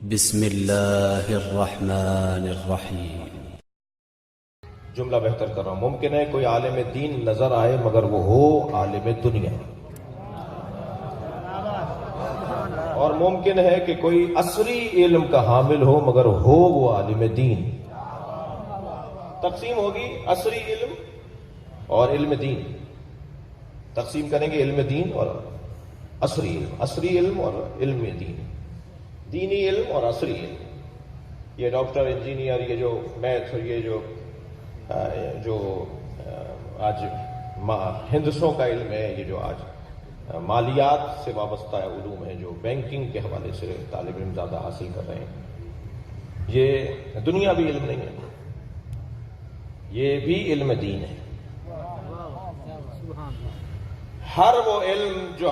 بسم اللہ الرحمن الرحیم۔ جملہ بہتر کر رہا ہوں۔ ممکن ہے کوئی عالم دین نظر آئے مگر وہ ہو عالم دنیا، اور ممکن ہے کہ کوئی عصری علم کا حامل ہو مگر ہو وہ عالم دین۔ تقسیم ہوگی عصری علم اور علم دین، تقسیم کریں گے علم دین اور عصری علم، عصری علم اور علم دین، دینی علم اور عصری علم۔ یہ ڈاکٹر، انجینئر، یہ جو میتھ، یہ جو آج ہندسوں کا علم ہے، یہ جو آج مالیات سے وابستہ علوم ہیں، جو بینکنگ کے حوالے سے طالب علم زیادہ حاصل کر رہے ہیں، یہ دنیاوی علم نہیں ہے، یہ بھی علم دین ہے۔ ہر وہ علم جو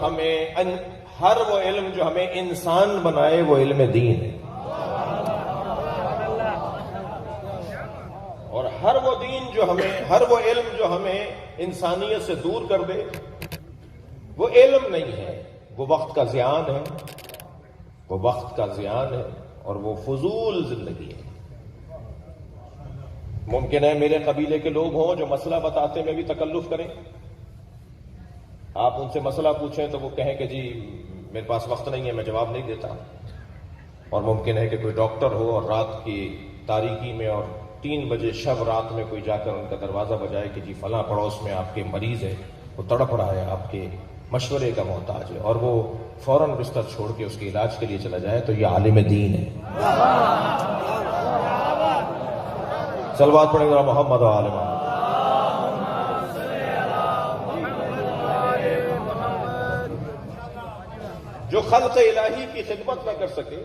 ہمیں انسان بنائے وہ علم دین ہے، اور ہر وہ علم جو ہمیں انسانیت سے دور کر دے وہ علم نہیں ہے، وہ وقت کا زیان ہے، اور وہ فضول زندگی ہے۔ ممکن ہے میرے قبیلے کے لوگ ہوں جو مسئلہ بتاتے میں بھی تکلف کریں، آپ ان سے مسئلہ پوچھیں تو وہ کہیں کہ جی میرے پاس وقت نہیں ہے، میں جواب نہیں دیتا۔ اور ممکن ہے کہ کوئی ڈاکٹر ہو اور رات کی تاریکی میں اور 3 بجے شب رات میں کوئی جا کر ان کا دروازہ بجائے کہ جی فلاں پڑوس میں آپ کے مریض ہے، وہ تڑپ رہا ہے، آپ کے مشورے کا محتاج ہے، اور وہ فوراً بستر چھوڑ کے اس کے علاج کے لیے چلا جائے، تو یہ عالم دین ہے۔ صلوات پڑھیں گے محمد و آل محمد۔ جو خلق الہی کی خدمت نہ کر سکے،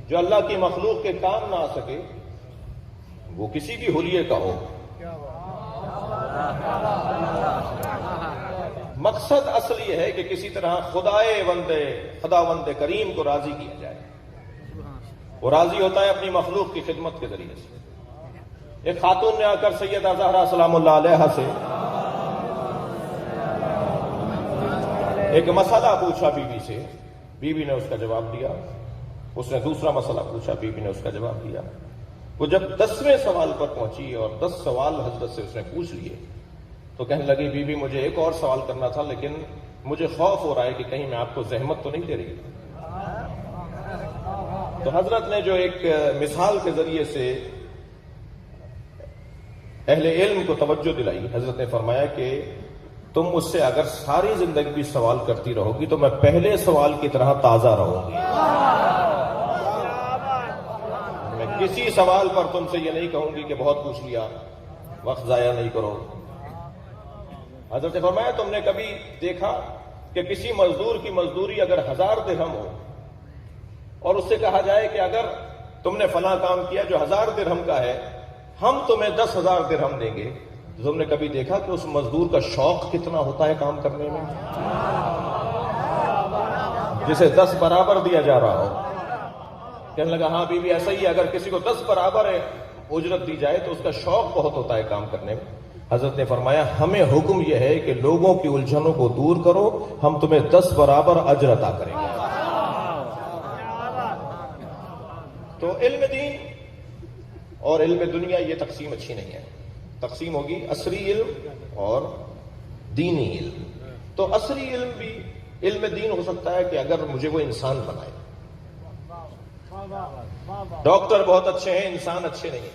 جو اللہ کی مخلوق کے کام نہ آ سکے، وہ کسی بھی حلیے کا ہو، مقصد اصل یہ ہے کہ کسی طرح خداوند کریم کو راضی کیا جائے۔ وہ راضی ہوتا ہے اپنی مخلوق کی خدمت کے ذریعے سے۔ ایک خاتون نے آ کر سیدہ زہرا سلام اللہ علیہا سے ایک مسئلہ پوچھا بیوی سے، بیوی نے اس کا جواب دیا، اس نے دوسرا مسئلہ پوچھا، بیوی نے اس کا جواب دیا۔ وہ جب 10ویں سوال پر پہنچی اور 10 سوال حضرت سے اس نے پوچھ لیے تو کہنے لگی بیوی مجھے ایک اور سوال کرنا تھا، لیکن مجھے خوف ہو رہا ہے کہ کہیں میں آپ کو زحمت تو نہیں دے رہی۔ تو حضرت نے جو ایک مثال کے ذریعے سے اہل علم کو توجہ دلائی، حضرت نے فرمایا کہ تم مجھ سے اگر ساری زندگی بھی سوال کرتی رہو گی تو میں پہلے سوال کی طرح تازہ رہوں گی۔ میں کسی سوال پر تم سے یہ نہیں کہوں گی کہ بہت پوچھ لیا، وقت ضائع نہیں کرو۔ حضرت نے فرمایا تم نے کبھی دیکھا کہ کسی مزدور کی مزدوری اگر 1000 درہم ہو اور اس سے کہا جائے کہ اگر تم نے فلاں کام کیا جو 1000 درہم کا ہے، ہم تمہیں 10,000 درہم دیں گے، تم نے کبھی دیکھا کہ اس مزدور کا شوق کتنا ہوتا ہے کام کرنے میں؟ جسے 10 برابر دیا جا رہا ہو۔ کہنے لگا ہاں بیوی ایسا ہی ہے، اگر کسی کو 10 برابر اجرت دی جائے تو اس کا شوق بہت ہوتا ہے کام کرنے میں۔ حضرت نے فرمایا ہمیں حکم یہ ہے کہ لوگوں کی الجھنوں کو دور کرو، ہم تمہیں 10 برابر اجر عطا کریں گے۔ تو علم دین اور علم دنیا یہ تقسیم اچھی نہیں ہے، تقسیم ہوگی عصری علم اور دینی علم۔ تو عصری علم بھی علم دین ہو سکتا ہے کہ اگر مجھے وہ انسان بنائے۔ ڈاکٹر بہت اچھے ہیں، انسان اچھے نہیں ہیں،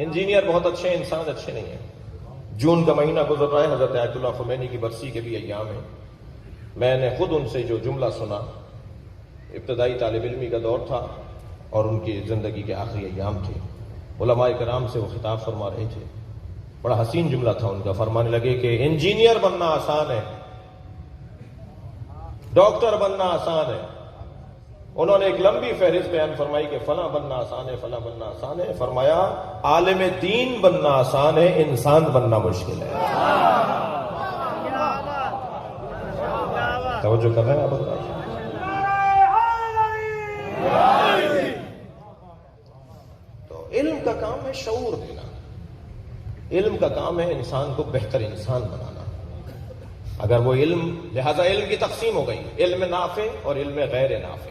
انجینئر بہت اچھے ہیں، انسان اچھے نہیں ہیں۔ جون کا مہینہ گزر رہا ہے، حضرت آیت اللہ خمینی کی برسی کے بھی ایام ہیں۔ میں نے خود ان سے جو جملہ سنا، ابتدائی طالب علمی کا دور تھا اور ان کی زندگی کے آخری ایام تھے، علماء کرام سے وہ خطاب فرما رہے تھے۔ بڑا حسین جملہ تھا ان کا، فرمانے لگے کہ انجینئر بننا آسان ہے، ڈاکٹر بننا آسان ہے۔ انہوں نے ایک لمبی فہرست بیان فرمائی کہ فلاں بننا آسان ہے، فلاں بننا آسان ہے۔ فرمایا عالم دین بننا آسان ہے، انسان بننا مشکل ہے۔ توجہ کر رہے ہیں آپ؟ علم کا کام ہے شعور دینا، علم کا کام ہے انسان کو بہتر انسان بنانا۔ اگر وہ علم، لہذا علم کی تقسیم ہو گئی، علم نافع اور علم غیر نافع۔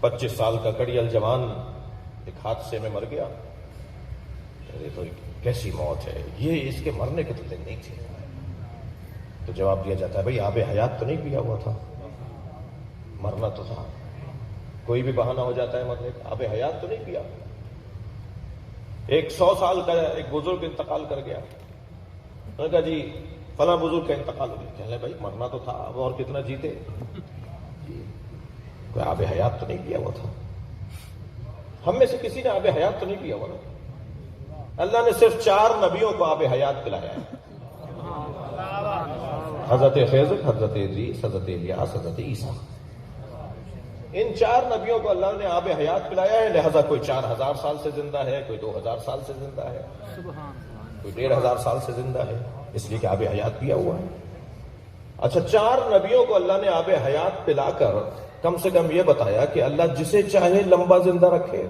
پچیس سال کا کڑیل جوان ایک حادثے میں مر گیا. ارے تو کیسی موت ہے یہ, اس کے مرنے کے تو دن نہیں تھے. تو جواب دیا جاتا ہے بھائی آب حیات تو نہیں پیا ہوا تھا, مرنا تو تھا. کوئی بھی بہانہ ہو جاتا ہے مرنے کا, آب حیات تو نہیں پیا. 100 سال کا ایک بزرگ انتقال کر گیا. انہوں نے کہا جی فلاں بزرگ کا انتقال ہو گیا. کہنے بھائی مرنا تو تھا, اب اور کتنا جیتے. کوئی آب حیات تو نہیں پیا ہوا تھا. ہم میں سے کسی نے آب حیات تو نہیں پیا ہوا نا. اللہ نے صرف 4 نبیوں کو آب حیات پلایا ہے. حضرت خضر, حضرت ادریس, حضرت الیاس, حضرت عیسیٰ. ان 4 نبیوں کو اللہ نے آب حیات پلایا ہے. لہذا کوئی 4000 سال سے زندہ ہے, کوئی 2000 سال سے زندہ ہے, کوئی 1500 سال سے زندہ ہے, اس لیے کہ آب حیات پیا ہوا ہے. اچھا 4 نبیوں کو اللہ نے آب حیات پلا کر کم سے کم یہ بتایا کہ اللہ جسے چاہے لمبا زندہ رکھے.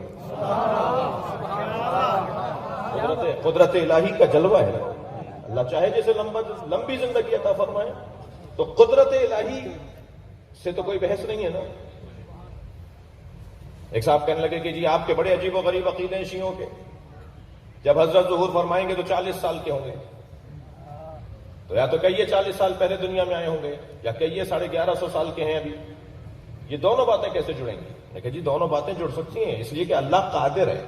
قدرت الہی کا جلوہ ہے. اللہ چاہے جسے لمبی زندگی عطا فرمائے. تو قدرت الہی سے تو کوئی بحث نہیں ہے نا. ایک صاحب کہنے لگے کہ جی آپ کے بڑے عجیب و غریب عقیدے ہیں شیعوں کے. جب حضرت ظہور فرمائیں گے تو 40 سال کے ہوں گے. تو یا تو کہیے 40 سال پہلے دنیا میں آئے ہوں گے, یا کہیے 1150 سال کے ہیں ابھی. یہ دونوں باتیں کیسے جڑیں گی؟ میں کہا جی دونوں باتیں جڑ سکتی ہیں, اس لیے کہ اللہ قادر ہے.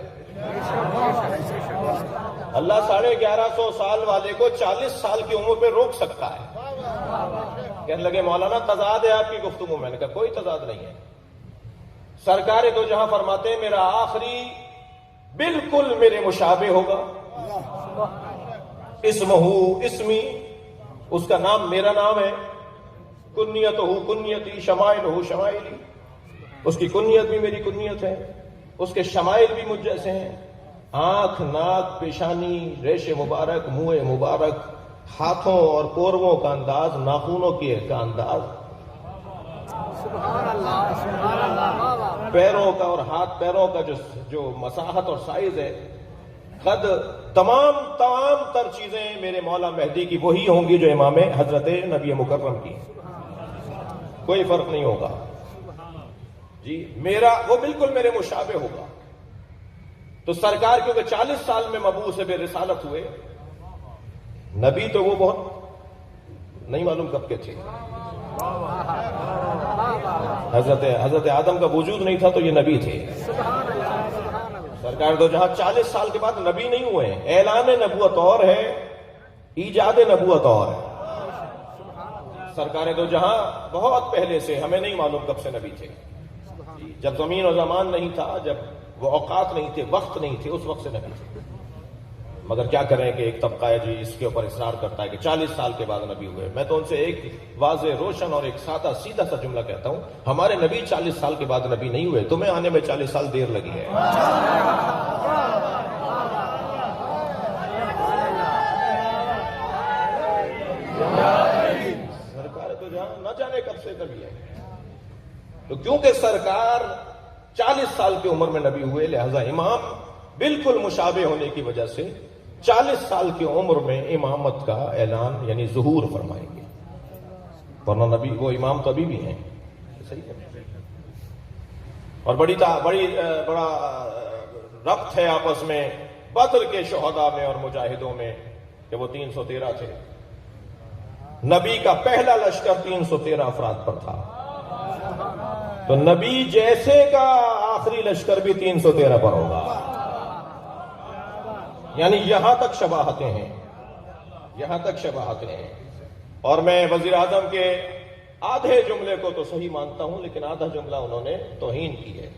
اللہ 1150 سال والے کو 40 سال کی عمر پہ روک سکتا ہے. کہنے لگے مولانا تضاد ہے آپ کی گفتگو. میں نے کہا کوئی تضاد نہیں ہے. سرکار دو جہاں فرماتے ہیں میرا آخری بالکل میرے مشابہ ہوگا. اسمہ اسمی, اس کا نام میرا نام ہے. کنیت ہو کنیتی, شمائل ہو شمائلی, اس کی کنیت بھی میری کنیت ہے, اس کے شمائل بھی مجھ جیسے ہیں. آنکھ, ناک, پیشانی, ریش مبارک, منہ مبارک, ہاتھوں اور کورووں کا انداز, ناخنوں کا انداز, پیروں کا اور ہاتھ پیروں کا جو مساحت اور سائز ہے, قد, تمام تر چیزیں میرے مولا مہدی کی وہی ہوں گی جو امام حضرت نبی مکرم کی. کوئی فرق نہیں ہوگا جی. میرا وہ بالکل میرے مشابہ ہوگا. تو سرکار کیونکہ 40 سال میں مبعوث بے رسالت ہوئے, نبی تو وہ بہت نہیں معلوم کب کے تھے. حضرت آدم کا وجود نہیں تھا تو یہ نبی تھے. سرکار تو جہاں 40 سال کے بعد نبی نہیں ہوئے. اعلان نبوت اور ہے, ایجاد نبوت اور ہے. سرکار دو جہاں بہت پہلے سے, ہمیں نہیں معلوم کب سے نبی تھے. جب زمین و زمان نہیں تھا, جب وہ اوقات نہیں تھے, وقت نہیں تھے, اس وقت سے نبی تھے. مگر کیا کریں کہ ایک طبقہ ہے جی اس کے اوپر اصرار کرتا ہے کہ 40 سال کے بعد نبی ہوئے. میں تو ان سے ایک واضح روشن اور ایک سادہ سیدھا سا جملہ کہتا ہوں, ہمارے نبی 40 سال کے بعد نبی نہیں ہوئے, تمہیں آنے میں 40 سال دیر لگی ہے. سرکار تو جہاں نہ جانے کب سے نبی ہے. تو کیونکہ سرکار 40 سال کی عمر میں نبی ہوئے, لہذا امام بالکل مشابہ ہونے کی وجہ سے 40 سال کی عمر میں امامت کا اعلان یعنی ظہور فرمائیں گے. ورنہ نبی وہ امام تو ابھی بھی ہیں. صحیح ہے. اور بڑا ربط ہے آپس میں بدر کے شہداء میں اور مجاہدوں میں کہ وہ 313 تھے. نبی کا پہلا لشکر 313 افراد پر تھا, تو نبی جیسے کا آخری لشکر بھی 313 پر ہوگا. یعنی یہاں تک شباہتیں ہیں, یہاں تک شباہتیں ہیں. اور میں وزیر اعظم کے آدھے جملے کو تو صحیح مانتا ہوں, لیکن آدھا جملہ انہوں نے توہین کی ہے.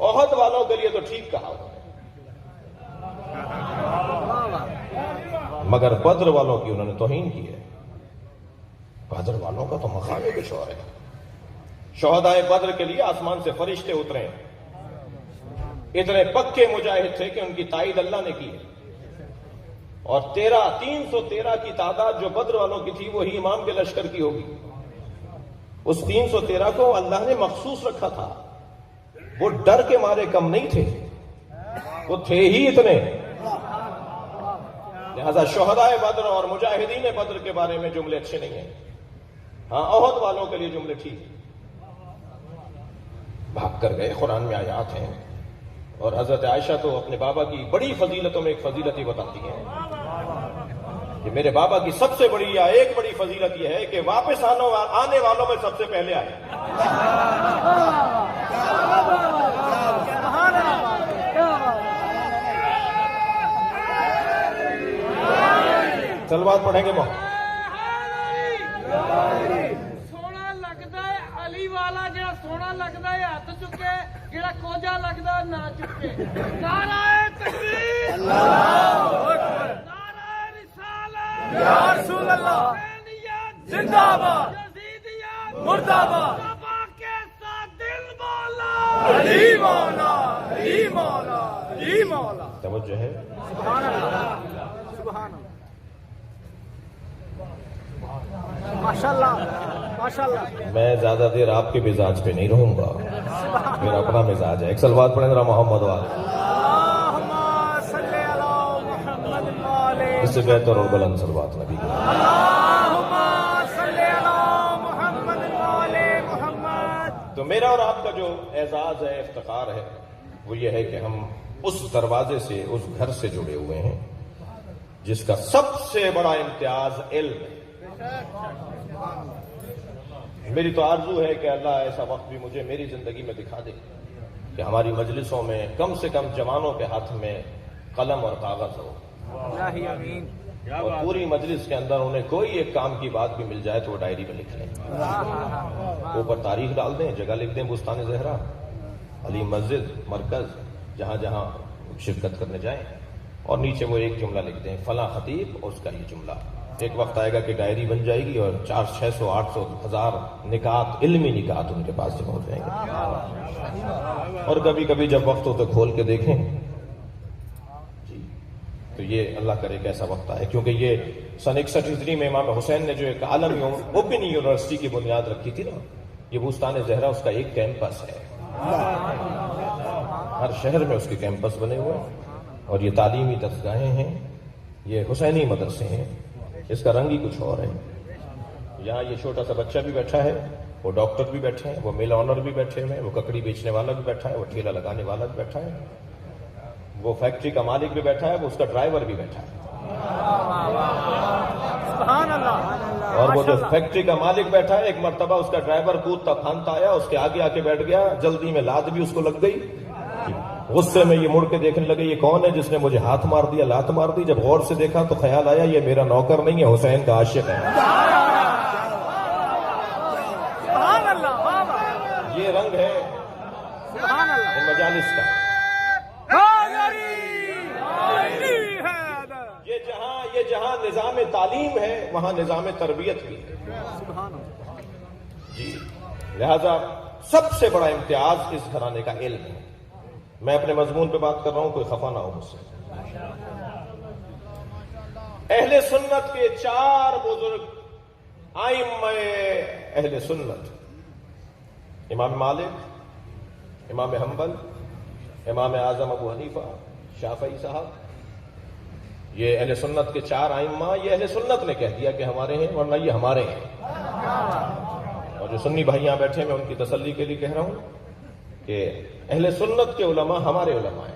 احد والوں کے لیے تو ٹھیک کہا انہوں نے, مگر بدر والوں کی انہوں نے توہین کی ہے. بدر والوں کا تو مقام کچھ اور ہے. شہدائے بدر کے لیے آسمان سے فرشتے اترے, اتنے پکے مجاہد تھے کہ ان کی تائید اللہ نے کی ہے. اور 313 کی تعداد جو بدر والوں کی تھی وہی امام کے لشکر کی ہوگی. اس 313 کو اللہ نے مخصوص رکھا تھا. وہ ڈر کے مارے کم نہیں تھے, وہ تھے ہی اتنے. لہذا شہدائے بدر اور مجاہدین بدر کے بارے میں جملے اچھے نہیں ہیں. ہاں احد والوں کے لیے جملے ٹھیک ہیں. بھاگ کر گئے، قرآن میں آیات ہیں. اور حضرت عائشہ تو اپنے بابا کی بڑی فضیلتوں میں ایک فضیلت ہی بتاتی ہیں کہ میرے بابا کی سب سے بڑی یا ایک بڑی فضیلت یہ ہے کہ واپس آنے والوں میں سب سے پہلے آئے. صلوات پڑھیں گے سونا لگتا ہے علی والا جڑا سونا لگتا ہے ہاتھ چکے، جڑا کوجا لگتا ہے نہ چکے. نعرہ تکبیر، اللہ اکبر، نعرہ رسالت، یا رسول اللہ، حسینیت زندہ باد، یزیدیت مردہ باد، صفا کے ساتھ دل مولا، علی مولا، علی مولا، علی مولا. توجہ ہے. سبحان اللہ، سبحان اللہ، ماشاءاللہ ماشاءاللہ. میں زیادہ دیر آپ کے مزاج پہ نہیں رہوں گا، میرا اپنا مزاج ہے. ایک صلوات پڑھیں ذرا محمد والے. اللہم صلی علی محمد والے. اس سے بہتر اور بلند صلوات نبی کی. اللہم صلی علی محمد والے محمد. تو میرا اور آپ کا جو اعزاز ہے، افتخار ہے، وہ یہ ہے کہ ہم اس دروازے سے، اس گھر سے جڑے ہوئے ہیں جس کا سب سے بڑا امتیاز علم ہے. میری تو آرزو ہے کہ اللہ ایسا وقت بھی مجھے میری زندگی میں دکھا دے کہ ہماری مجلسوں میں کم سے کم جوانوں کے ہاتھ میں قلم اور کاغذ ہو، اور پوری مجلس کے اندر انہیں کوئی ایک کام کی بات بھی مل جائے تو وہ ڈائری میں لکھ لیں، اوپر تاریخ ڈال دیں، جگہ لکھ دیں بستان زہرا، علی مسجد، مرکز، جہاں جہاں شرکت کرنے جائیں، اور نیچے وہ ایک جملہ لکھ دیں، فلاں خطیب اور اس کا یہ جملہ. ایک وقت آئے گا کہ ڈائری بن جائے گی اور 400 600 800 1000 نکات، علمی نکات ان کے پاس جمع ہو جائیں گے. اور کبھی کبھی جب وقت ہو تو کھول کے دیکھیں جی، تو یہ اللہ کرے کہ ایسا وقت آئے. کیونکہ یہ سن 61 ہجری میں امام حسین نے جو ایک عالمی اوپن یونیورسٹی کی بنیاد رکھی تھی نا، یہ بستان زہرا اس کا ایک کیمپس ہے. ہر شہر میں اس کے کیمپس بنے ہوئے ہیں، اور یہ تعلیمی درسگاہیں ہیں، یہ حسینی مدرسے ہیں. اس کا رنگ ہی کچھ اور ہے. یہاں یہ چھوٹا سا بچہ بھی بیٹھا ہے، وہ ڈاکٹر بھی بیٹھے ہیں، وہ مل آنر بھی بیٹھے ہوئے ہیں، وہ ککڑی بیچنے والا بھی بیٹھا ہے، وہ ٹھیلا لگانے والا بھی بیٹھا ہے، وہ فیکٹری کا مالک بھی بیٹھا ہے، وہ اس کا ڈرائیور بھی بیٹھا ہے. سبحان اللہ. اور وہ جو فیکٹری کا مالک بیٹھا ہے، ایک مرتبہ اس کا ڈرائیور کودتا پھاندتا آیا، اس کے آگے آ کے بیٹھ گیا، جلدی میں لات بھی اس کو لگ گئی. غصے میں یہ مڑ کے دیکھنے لگے یہ کون ہے جس نے مجھے ہاتھ مار دیا، لات مار دی. جب غور سے دیکھا تو خیال آیا یہ میرا نوکر نہیں ہے، حسین کا عاشق ہے. سبحان اللہ. یہ رنگ ہے سبحان اللہ. ان مجالس کا. یہ جہاں نظام تعلیم ہے وہاں نظام تربیت بھی ہے. سبحان اللہ. جی، لہذا سب سے بڑا امتیاز اس گھرانے کا علم ہے. میں اپنے مضمون پہ بات کر رہا ہوں، کوئی خفا نہ ہو مجھ سے. اہل سنت کے 4 بزرگ ائمہ اہل سنت، امام مالک، امام حنبل، امام اعظم ابو حنیفہ، شافعی صاحب، یہ اہل سنت کے 4 ائمہ. یہ اہل سنت نے کہہ دیا کہ ہمارے ہیں، ورنہ یہ ہمارے ہیں. اور جو سنی بھائی یہاں بیٹھے میں ان کی تسلی کے لیے کہہ رہا ہوں کہ اہل سنت کے علماء ہمارے علماء ہیں،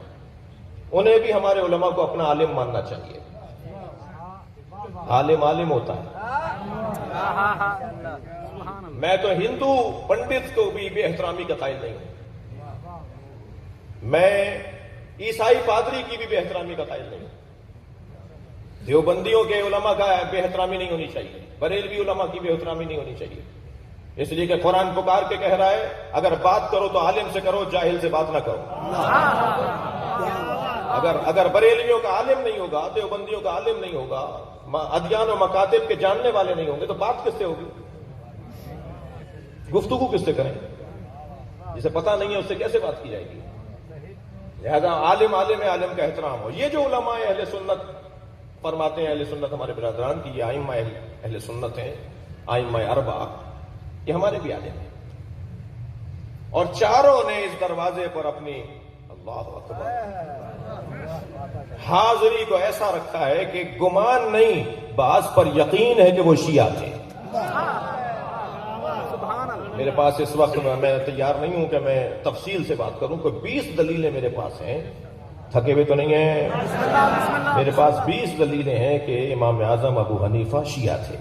انہیں بھی ہمارے علماء کو اپنا عالم ماننا چاہیے. عالم عالم ہوتا ہے. میں تو ہندو پنڈت کو بھی بے احترامی کا قائل نہیں ہوں، میں عیسائی پادری کی بھی بے احترامی کا قائل نہیں ہوں، دیوبندیوں کے علماء کا بے احترامی نہیں ہونی چاہیے، بریلوی علماء کی بے احترامی نہیں ہونی چاہیے. اس لیے کہ قرآن پکار کے کہہ رہا ہے اگر بات کرو تو عالم سے کرو، جاہل سے بات نہ کرو. اگر بریلویوں کا عالم نہیں ہوگا، دیوبندیوں کا عالم نہیں ہوگا، ادیان و مکاتب کے جاننے والے نہیں ہوں گے تو بات کس سے ہوگی؟ گفتگو کس سے کریں؟ جسے پتہ نہیں ہے اس سے کیسے بات کی جائے گی؟ لہذا عالم عالم ہے، عالم کا احترام ہو. یہ جو علماء اہل سنت فرماتے ہیں، اہل سنت ہمارے برادران کی یہ ائمہ اہل سنت ہیں، ائمہ اربعہ، یہ ہمارے بھی عالم ہیں. اور چاروں نے اس دروازے پر اپنی اللہ اکبر حاضری کو ایسا رکھا ہے کہ گمان نہیں، بعض پر یقین ہے کہ وہ شیعہ تھے۔ میرے پاس اس وقت میں تیار نہیں ہوں کہ میں تفصیل سے بات کروں، کوئی 20 دلیلیں میرے پاس ہیں، تھکے ہوئے تو نہیں ہیں، میرے پاس 20 دلیلیں ہیں کہ امام اعظم ابو حنیفہ شیعہ تھے۔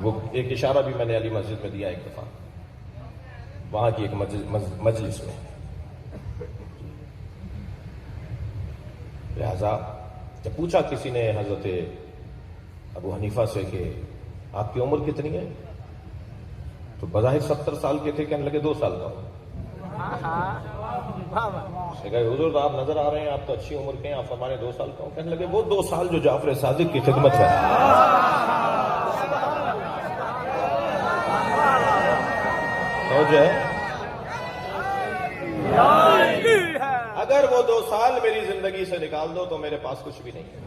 وہ ایک اشارہ بھی میں نے علی مسجد میں دیا ایک دفعہ، وہاں کی ایک مجلس میں۔ لہذا جب پوچھا کسی نے حضرت ابو حنیفہ سے کہ آپ کی عمر کتنی ہے، تو بظاہر 70 سال کے تھے، کہنے لگے 2 سال کا ہوں۔ اس نے کہا حضور آپ نظر آ رہے ہیں، آپ تو اچھی عمر کے ہیں، آپ ہمارے 2 سال کا ہوں۔ کہنے لگے وہ 2 سال جو جعفر صادق کی خدمت ہے۔ جو ہے اگر وہ 2 سال میری زندگی سے نکال دو تو میرے پاس کچھ بھی نہیں ہے۔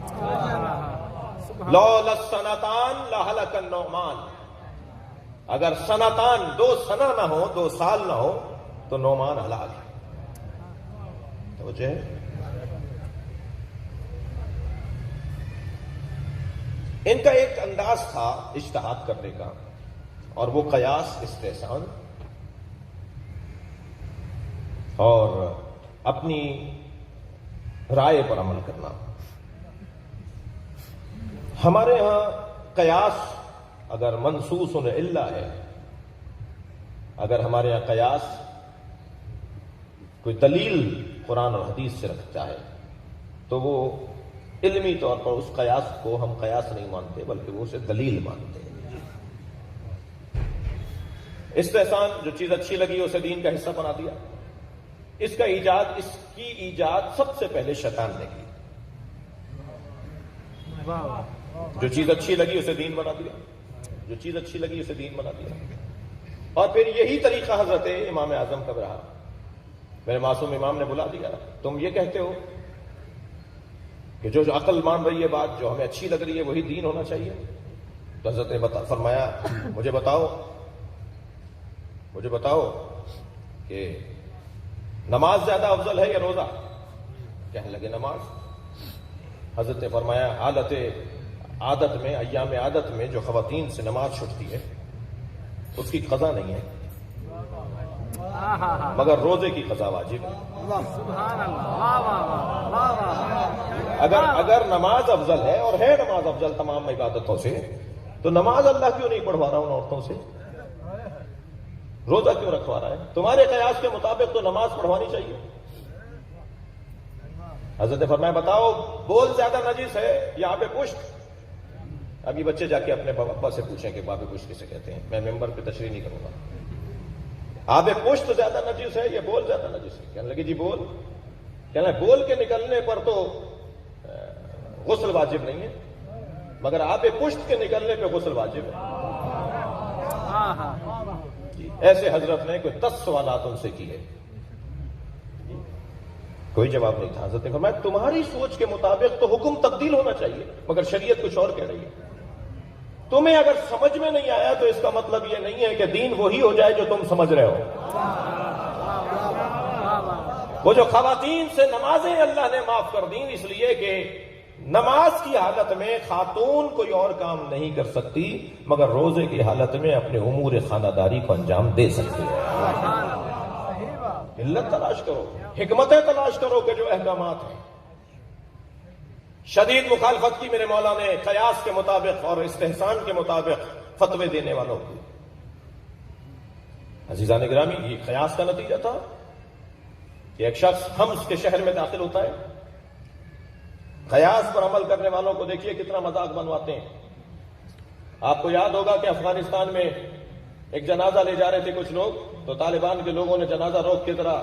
لولا السنتان لہلک النعمان، اگر سنتان 2 سنہ نہ ہو، 2 سال نہ ہو تو نعمان ہلاک ہے۔ توجہ ہے؟ ان کا ایک انداز تھا اجتہاد کرنے کا، اور وہ قیاس، استحسان اور اپنی رائے پر عمل کرنا۔ ہمارے ہاں قیاس اگر منصوص الا ہے، اگر ہمارے ہاں قیاس کوئی دلیل قرآن اور حدیث سے رکھتا ہے تو وہ علمی طور پر اس قیاس کو ہم قیاس نہیں مانتے بلکہ وہ اسے دلیل مانتے ہیں۔ استحسان، جو چیز اچھی لگی اسے دین کا حصہ بنا دیا۔ اس کی ایجاد سب سے پہلے شیطان نے کی۔ جو چیز اچھی لگی اسے دین بنا دیا، جو چیز اچھی لگی اسے دین بنا دیا۔ اور پھر یہی طریقہ حضرت امام اعظم کا رہا۔ میرے معصوم امام نے بلا دیا، تم یہ کہتے ہو کہ جو عقل مان رہی ہے بات، جو ہمیں اچھی لگ رہی ہے وہی دین ہونا چاہیے۔ تو حضرت نے فرمایا مجھے بتاؤ کہ نماز زیادہ افضل ہے یا روزہ؟ کہنے لگے نماز۔ حضرت نے فرمایا عادت میں، ایام عادت میں جو خواتین سے نماز چھوٹتی ہے اس کی قضا نہیں ہے، مگر روزے کی قضا واجب ہے۔ اگر نماز افضل ہے، اور ہے نماز افضل تمام عبادتوں سے، تو نماز اللہ کیوں نہیں پڑھوا رہا ان عورتوں سے؟ روزہ کیوں رکھوا رہا ہے؟ تمہارے قیاس کے مطابق تو نماز پڑھوانی چاہیے۔ حضرت نے فرمایا بتاؤ بول زیادہ نجس ہے یا آب پشت؟ ابھی بچے جا کے اپنے ابا سے پوچھیں کہ باب پشت کسے کہتے ہیں، میں ممبر پہ تشریح نہیں کروں گا۔ آب پشت زیادہ نجس ہے یا بول زیادہ نجس ہے؟ کہنے لگے جی بول۔ کہنا ہے بول کے نکلنے پر تو غسل واجب نہیں ہے، مگر آب پشت کے نکلنے پہ غسل واجب ہے۔ ایسے حضرت نے کوئی 10 سوالات ان سے کیے، کوئی جواب نہیں تھا۔ حضرت نے فرمایا تمہاری سوچ کے مطابق تو حکم تبدیل ہونا چاہیے، مگر شریعت کچھ اور کہہ رہی ہے۔ تمہیں اگر سمجھ میں نہیں آیا تو اس کا مطلب یہ نہیں ہے کہ دین وہی ہو جائے جو تم سمجھ رہے ہو۔ وہ جو خواتین سے نمازیں اللہ نے معاف کر دیں اس لیے کہ نماز کی حالت میں خاتون کوئی اور کام نہیں کر سکتی، مگر روزے کی حالت میں اپنے امور خانہ داری کو انجام دے سکتی ہے۔ علت تلاش کرو، حکمتیں تلاش کرو کہ جو احکامات ہیں۔ شدید مخالفت کی میرے مولا نے قیاس کے مطابق اور استحسان کے مطابق فتوے دینے والوں کو۔ عزیزان گرامی، یہ قیاس کا نتیجہ تھا کہ ایک شخص حمص کے شہر میں داخل ہوتا ہے، قیاس پر عمل کرنے والوں کو دیکھیے کتنا مذاق بنواتے ہیں۔ آپ کو یاد ہوگا کہ افغانستان میں ایک جنازہ لے جا رہے تھے کچھ لوگ، تو طالبان کے لوگوں نے جنازہ روک کے ذرا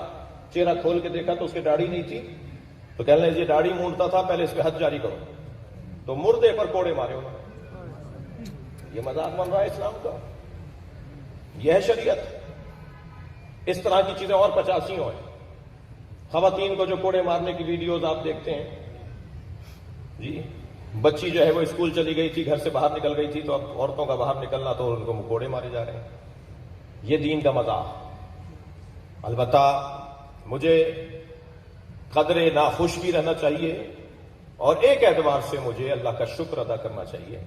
چہرہ کھول کے دیکھا تو اس کی داڑھی نہیں تھی، تو کہنے لگے یہ داڑھی مونڈتا تھا، پہلے اس پہ حد جاری کرو، تو مردے پر کوڑے مارے انہوں نے۔ یہ مذاق بن رہا ہے اسلام کا، یہ ہے شریعت۔ اس طرح کی چیزیں اور 85 ہیں۔ خواتین کو جو کوڑے مارنے کی ویڈیوز آپ دیکھتے ہیں، جی بچی جو ہے وہ اسکول چلی گئی تھی، گھر سے باہر نکل گئی تھی، تو اب عورتوں کا باہر نکلنا تو ان کو کوڑے مارے جا رہے ہیں۔ یہ دین کا مذاق۔ البتہ مجھے قدر ناخوش بھی رہنا چاہیے، اور ایک اعتبار سے مجھے اللہ کا شکر ادا کرنا چاہیے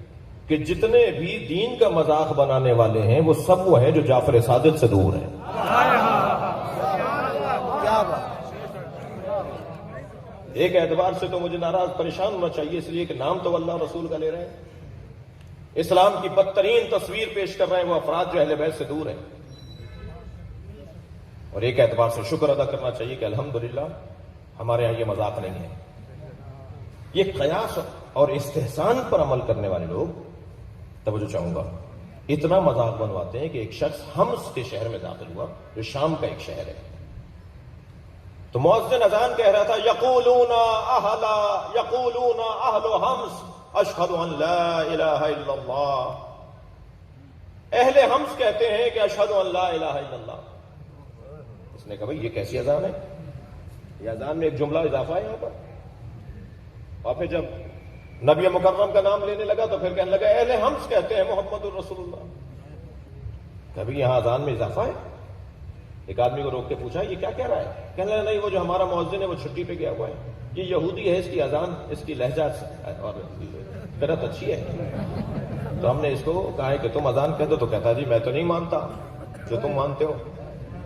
کہ جتنے بھی دین کا مذاق بنانے والے ہیں وہ سب وہ ہیں جو جعفر صادق سے دور ہیں۔ ایک اعتبار سے تو مجھے ناراض پریشان ہونا چاہیے، اس لیے کہ نام تو اللہ رسول کا لے رہے ہیں، اسلام کی بدترین تصویر پیش کر رہے ہیں وہ افراد جو اہل بیت سے دور ہیں۔ اور ایک اعتبار سے شکر ادا کرنا چاہیے کہ الحمدللہ ہمارے یہاں یہ مذاق نہیں ہے۔ یہ قیاس اور استحسان پر عمل کرنے والے لوگ، توجہ چاہوں گا، اتنا مذاق بنواتے ہیں کہ ایک شخص حمص کے شہر میں داخل ہوا جو شام کا ایک شہر ہے، تو مؤذن اذان کہہ رہا تھا یقولون اہل حمص اشہد ان لا الہ الا اللہ، اہل حمص کہتے ہیں کہ اشہد ان لا الہ الا اللہ۔ اس نے کہا بھائی یہ کیسی اذان ہے؟ یہ اذان میں ایک جملہ اضافہ ہے یہاں پر۔ اور پھر جب نبی مکرم کا نام لینے لگا تو پھر کہنے لگا اہل حمص کہتے ہیں محمد الرسول اللہ۔ کبھی یہاں اذان میں اضافہ ہے؟ ایک آدمی کو روک کے پوچھا یہ کیا کہہ رہا ہے؟ کہنے لگا نہیں وہ جو ہمارا مؤذن ہے وہ چھٹی پہ گیا ہوا ہے، یہ یہودی ہے، اس کی اذان اس کی لہجہ اور قرأت اچھی ہے، تو ہم نے اس کو کہا ہے کہ تم اذان کہہ دو، تو کہتا جی میں تو نہیں مانتا جو تم مانتے ہو،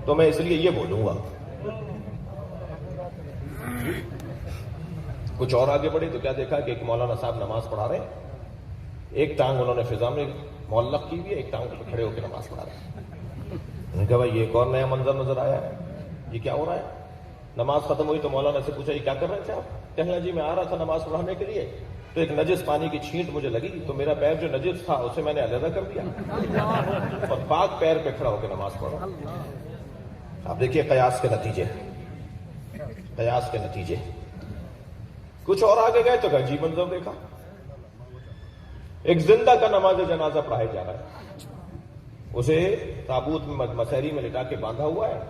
تو میں اس لیے یہ بولوں گا۔ کچھ اور آگے بڑھے تو کیا دیکھا کہ ایک مولانا صاحب نماز پڑھا رہے ہیں، ایک ٹانگ انہوں نے فضا میں معلق کی ہوئی ہے، ایک ٹانگ پہ کھڑے ہو کے نماز پڑھا رہے ہیں۔ انہوں نے کہا بھائی یہ ایک اور نیا منظر نظر آیا ہے، یہ کیا ہو رہا ہے؟ نماز ختم ہوئی تو مولانا سے پوچھا یہ کیا کر رہے تھے آپ؟ کہنے لگا جی میں آ رہا تھا نماز پڑھانے کے لیے تو ایک نجس پانی کی چھینٹ مجھے لگی تو میرا پیر جو نجس تھا اسے میں نے علیحدہ کر دیا اور پاک پیر پہ کھڑا ہو کے نماز پڑھا۔ آپ دیکھیے قیاس کے نتیجے، قیاس کے نتیجے۔ کچھ اور آگے گئے تو کہ جی منظر دیکھا، ایک زندہ کا نماز جنازہ پڑھایا جا رہا ہے، اسے تابوت میں مسحری میں لٹا کے باندھا ہوا ہے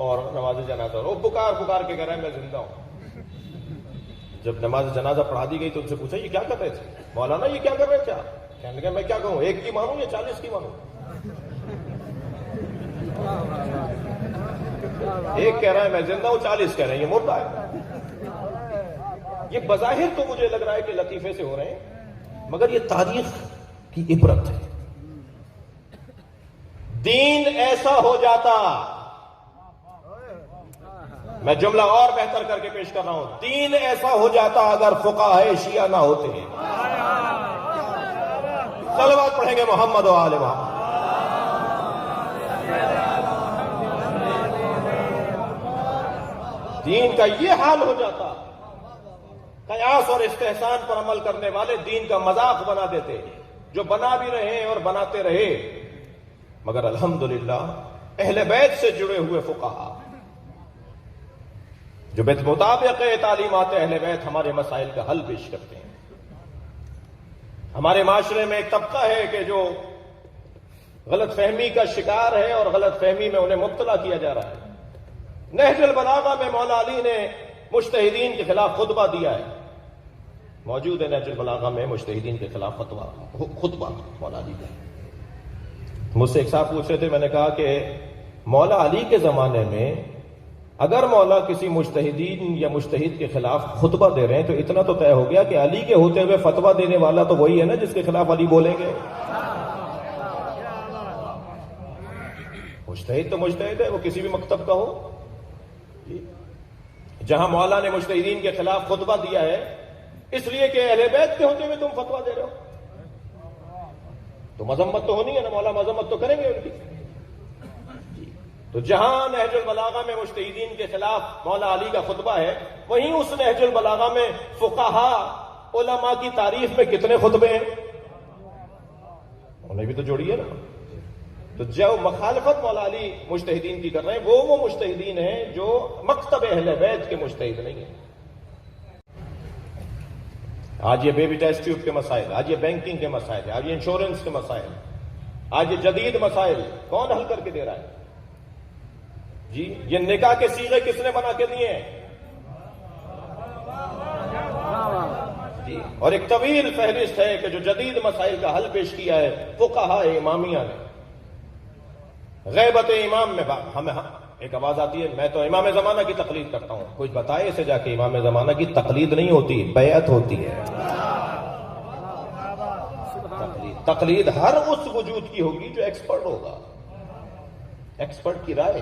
اور نماز جنازہ وہ پکار پکار کے کہہ رہا ہے میں زندہ ہوں۔ جب نماز جنازہ پڑھا دی گئی تو ان سے پوچھا یہ کیا کر رہے تھے؟ مولانا یہ کیا کر رہے تھے آپ؟ کہنے لگا میں کیا کہوں، ایک کی مانوں یا 40 کی مانوں؟ ایک کہہ رہا ہے میں زندہ ہوں، 40 کہہ رہے ہیں یہ مردہ ہے۔ یہ بظاہر تو مجھے لگ رہا ہے کہ لطیفے سے ہو رہے ہیں، مگر یہ تاریخ کی عبرت ہے۔ دین ایسا ہو جاتا، میں جملہ اور بہتر کر کے پیش کر رہا ہوں، دین ایسا ہو جاتا اگر فقہائے شیعہ نہ ہوتے ہیں۔ صلوات پڑھیں گے محمد و آل محمد۔ دین کا یہ حال ہو جاتا، قیاس اور استحسان پر عمل کرنے والے دین کا مذاق بنا دیتے، جو بنا بھی رہے اور بناتے رہے۔ مگر الحمدللہ اہل بیت سے جڑے ہوئے فقہا جو مطابق تعلیمات اہل بیت ہمارے مسائل کا حل پیش کرتے ہیں۔ ہمارے معاشرے میں ایک طبقہ ہے کہ جو غلط فہمی کا شکار ہے اور غلط فہمی میں انہیں مبتلا کیا جا رہا ہے۔ نہج البلاغہ میں مولا علی نے مجتہدین کے خلاف خطبہ دیا ہے، موجود ہے نہج البلاغہ میں مجتہدین کے خلاف خطبہ مولا علی کا۔ مجھ سے ایک صاحب پوچھ رہے تھے، میں نے کہا کہ مولا علی کے زمانے میں اگر مولا کسی مجتہدین یا مجتہد کے خلاف خطبہ دے رہے ہیں تو اتنا تو طے ہو گیا کہ علی کے ہوتے ہوئے فتویٰ دینے والا تو وہی ہے نا جس کے خلاف علی بولیں گے۔ مجتہد تو مجتہد ہے، وہ کسی بھی مکتب کا ہو۔ جہاں مولا نے مجتہدین کے خلاف خطبہ دیا ہے اس لیے کہ اہل بیت کے ہوتے ہوئے تم فتویٰ دے رہے ہو تو مذمت تو ہونی ہے نا، مولا مذمت تو کریں گے ان کی۔ تو جہاں نہج البلاغہ میں مجتہدین کے خلاف مولا علی کا خطبہ ہے، وہیں اس نہج البلاغہ میں فقہا علماء کی تعریف میں کتنے خطبے ہیں، انہیں بھی تو جوڑی ہے نا۔ تو جو مخالفت مولا علی مجتہدین کی کر رہے ہیں وہ مجتہدین ہیں جو مکتب اہل بیت کے مجتہد نہیں ہیں۔ آج یہ بیبی ٹیسٹ ٹیوب کے مسائل، آج یہ بینکنگ کے مسائل، آج یہ انشورنس کے مسائل، آج یہ جدید مسائل کون حل کر کے دے رہا ہے؟ جی یہ نکاح کے صیغے کس نے بنا کے دیے ہیں؟ جی اور ایک طویل فہرست ہے کہ جو جدید مسائل کا حل پیش کیا ہے فقہاء امامیہ نے۔ غیبت امام میں ہمیں ایک آواز آتی ہے میں تو امام زمانہ کی تقلید کرتا ہوں. کچھ بتائے اسے جا کے امام زمانہ کی تقلید نہیں ہوتی، بیعت ہوتی ہے. تقلید ہر اس وجود کی ہوگی جو ایکسپرٹ ہوگا، ایکسپرٹ کی رائے.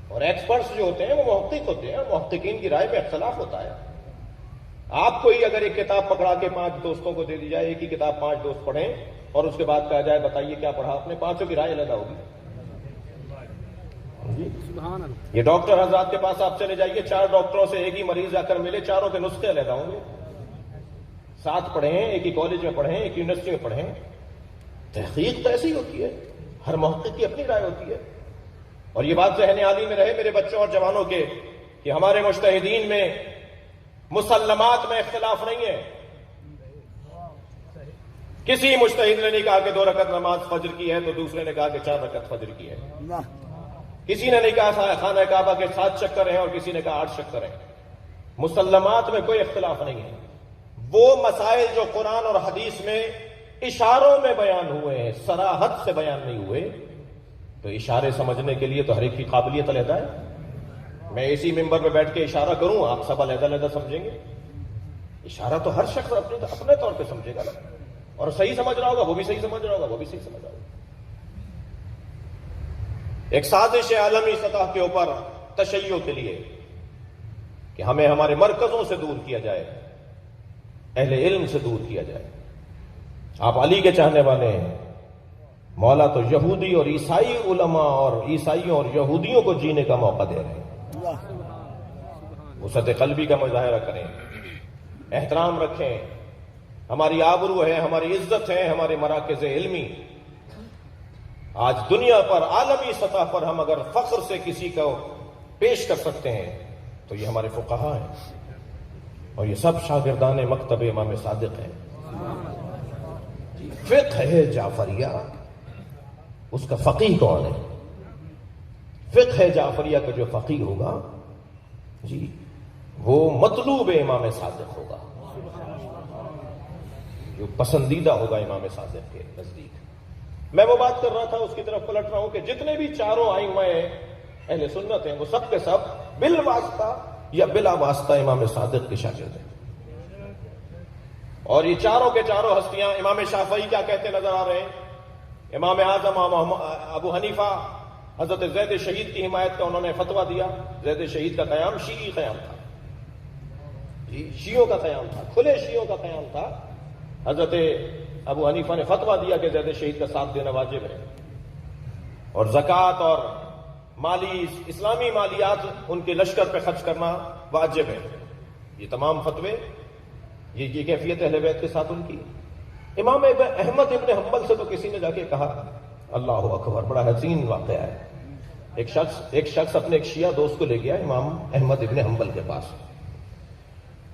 اور ایکسپرٹس جو ہوتے ہیں وہ محقق ہوتے ہیں، اور محققین کی رائے میں اختلاف ہوتا ہے. آپ کو ہی اگر ایک کتاب پکڑا کے 5 دوستوں کو دے دی جائے، ایک ہی کتاب 5 دوست پڑھیں اور اس کے بعد کہا جائے بتائیے کیا پڑھا آپ نے، 5 کی رائے علیحدہ ہوگی. یہ ڈاکٹر حضرات کے پاس آپ چلے جائیے، 4 ڈاکٹروں سے ایک ہی مریض آ کر ملے، چاروں کے نسخے علیحدہ ہوں گے. 7 پڑھے ہیں، ایک ہی کالج میں پڑھے ہیں، ایک یونیورسٹی میں پڑھے ہیں. تحقیق تو ایسی ہوتی ہے، ہر محقق کی اپنی رائے ہوتی ہے. اور یہ بات ذہن عالی میں رہے میرے بچوں اور جوانوں کے کہ ہمارے مجتہدین میں مسلمات میں اختلاف نہیں ہے. کسی مجتہد نے نہیں کہا کہ 2 رکعت نماز فجر کی ہے تو دوسرے نے کہا کہ 4 رکعت فجر کی ہے. کسی نے نہیں کہا خانہ کعبہ کے 7 چکر ہیں اور کسی نے کہا 8 چکر ہیں. مسلمات میں کوئی اختلاف نہیں ہے. وہ مسائل جو قرآن اور حدیث میں اشاروں میں بیان ہوئے ہیں، صراحت سے بیان نہیں ہوئے، تو اشارے سمجھنے کے لیے تو ہر ایک کی قابلیت علیحدہ ہے. میں اسی ممبر پہ بیٹھ کے اشارہ کروں، آپ سب علیحدہ علیحدہ سمجھیں گے. اشارہ تو ہر شخص اپنے طور پہ سمجھے گا نا، اور صحیح سمجھ رہا ہوگا وہ بھی صحیح سمجھ رہا ہوگا، وہ بھی صحیح سمجھ رہا ہوگا. ایک سازش عالمی سطح کے اوپر تشیع کے لیے کہ ہمیں ہمارے مرکزوں سے دور کیا جائے، اہل علم سے دور کیا جائے. آپ علی کے چاہنے والے ہیں، مولا تو یہودی اور عیسائی علماء اور عیسائیوں اور یہودیوں کو جینے کا موقع دے رہے ہیں. وسعت قلبی کا مظاہرہ کریں، احترام رکھیں. ہماری آبرو ہے، ہماری عزت ہے، ہمارے مراکز علمی. آج دنیا پر عالمی سطح پر ہم اگر فخر سے کسی کو پیش کر سکتے ہیں تو یہ ہمارے فقہا ہیں، اور یہ سب شاگردان مکتب امام صادق ہیں. فقہ ہے جعفریہ، اس کا فقیہ کون ہے؟ فقہ جعفریہ کا جو فقیہ ہوگا جی وہ مطلوب امام صادق ہوگا، جو پسندیدہ ہوگا امام صادق کے نزدیک. میں وہ بات کر رہا تھا، اس کی طرف پلٹ رہا ہوں کہ جتنے بھی چاروں ائمہ اہل سنت ہیں وہ سب کے سب بالواسطہ یا بلا واسطہ امام صادق کے شاگرد ہیں. اور یہ چاروں کے چاروں ہستیاں امام شافعی کیا کہتے نظر آ رہے ہیں؟ امام اعظم ابو حنیفہ حضرت زید شہید کی حمایت کا انہوں نے فتویٰ دیا. زید شہید کا قیام شیعی قیام تھا، شیعوں کا قیام تھا، کھلے شیعوں کا قیام تھا. حضرت ابو حنیفہ نے فتویٰ دیا کہ زید شہید کا ساتھ دینا واجب ہے، اور زکوٰۃ اور مالی اسلامی مالیات ان کے لشکر پہ خرچ کرنا واجب ہے. یہ تمام فتوے، یہ کیفیت اہل بیت کے ساتھ ان کی. امام احمد ابن حنبل سے تو کسی نے جا کے کہا، اللہ اکبر، بڑا حسین واقعہ ہے. ایک شخص اپنے ایک شیعہ دوست کو لے گیا امام احمد ابن حنبل کے پاس.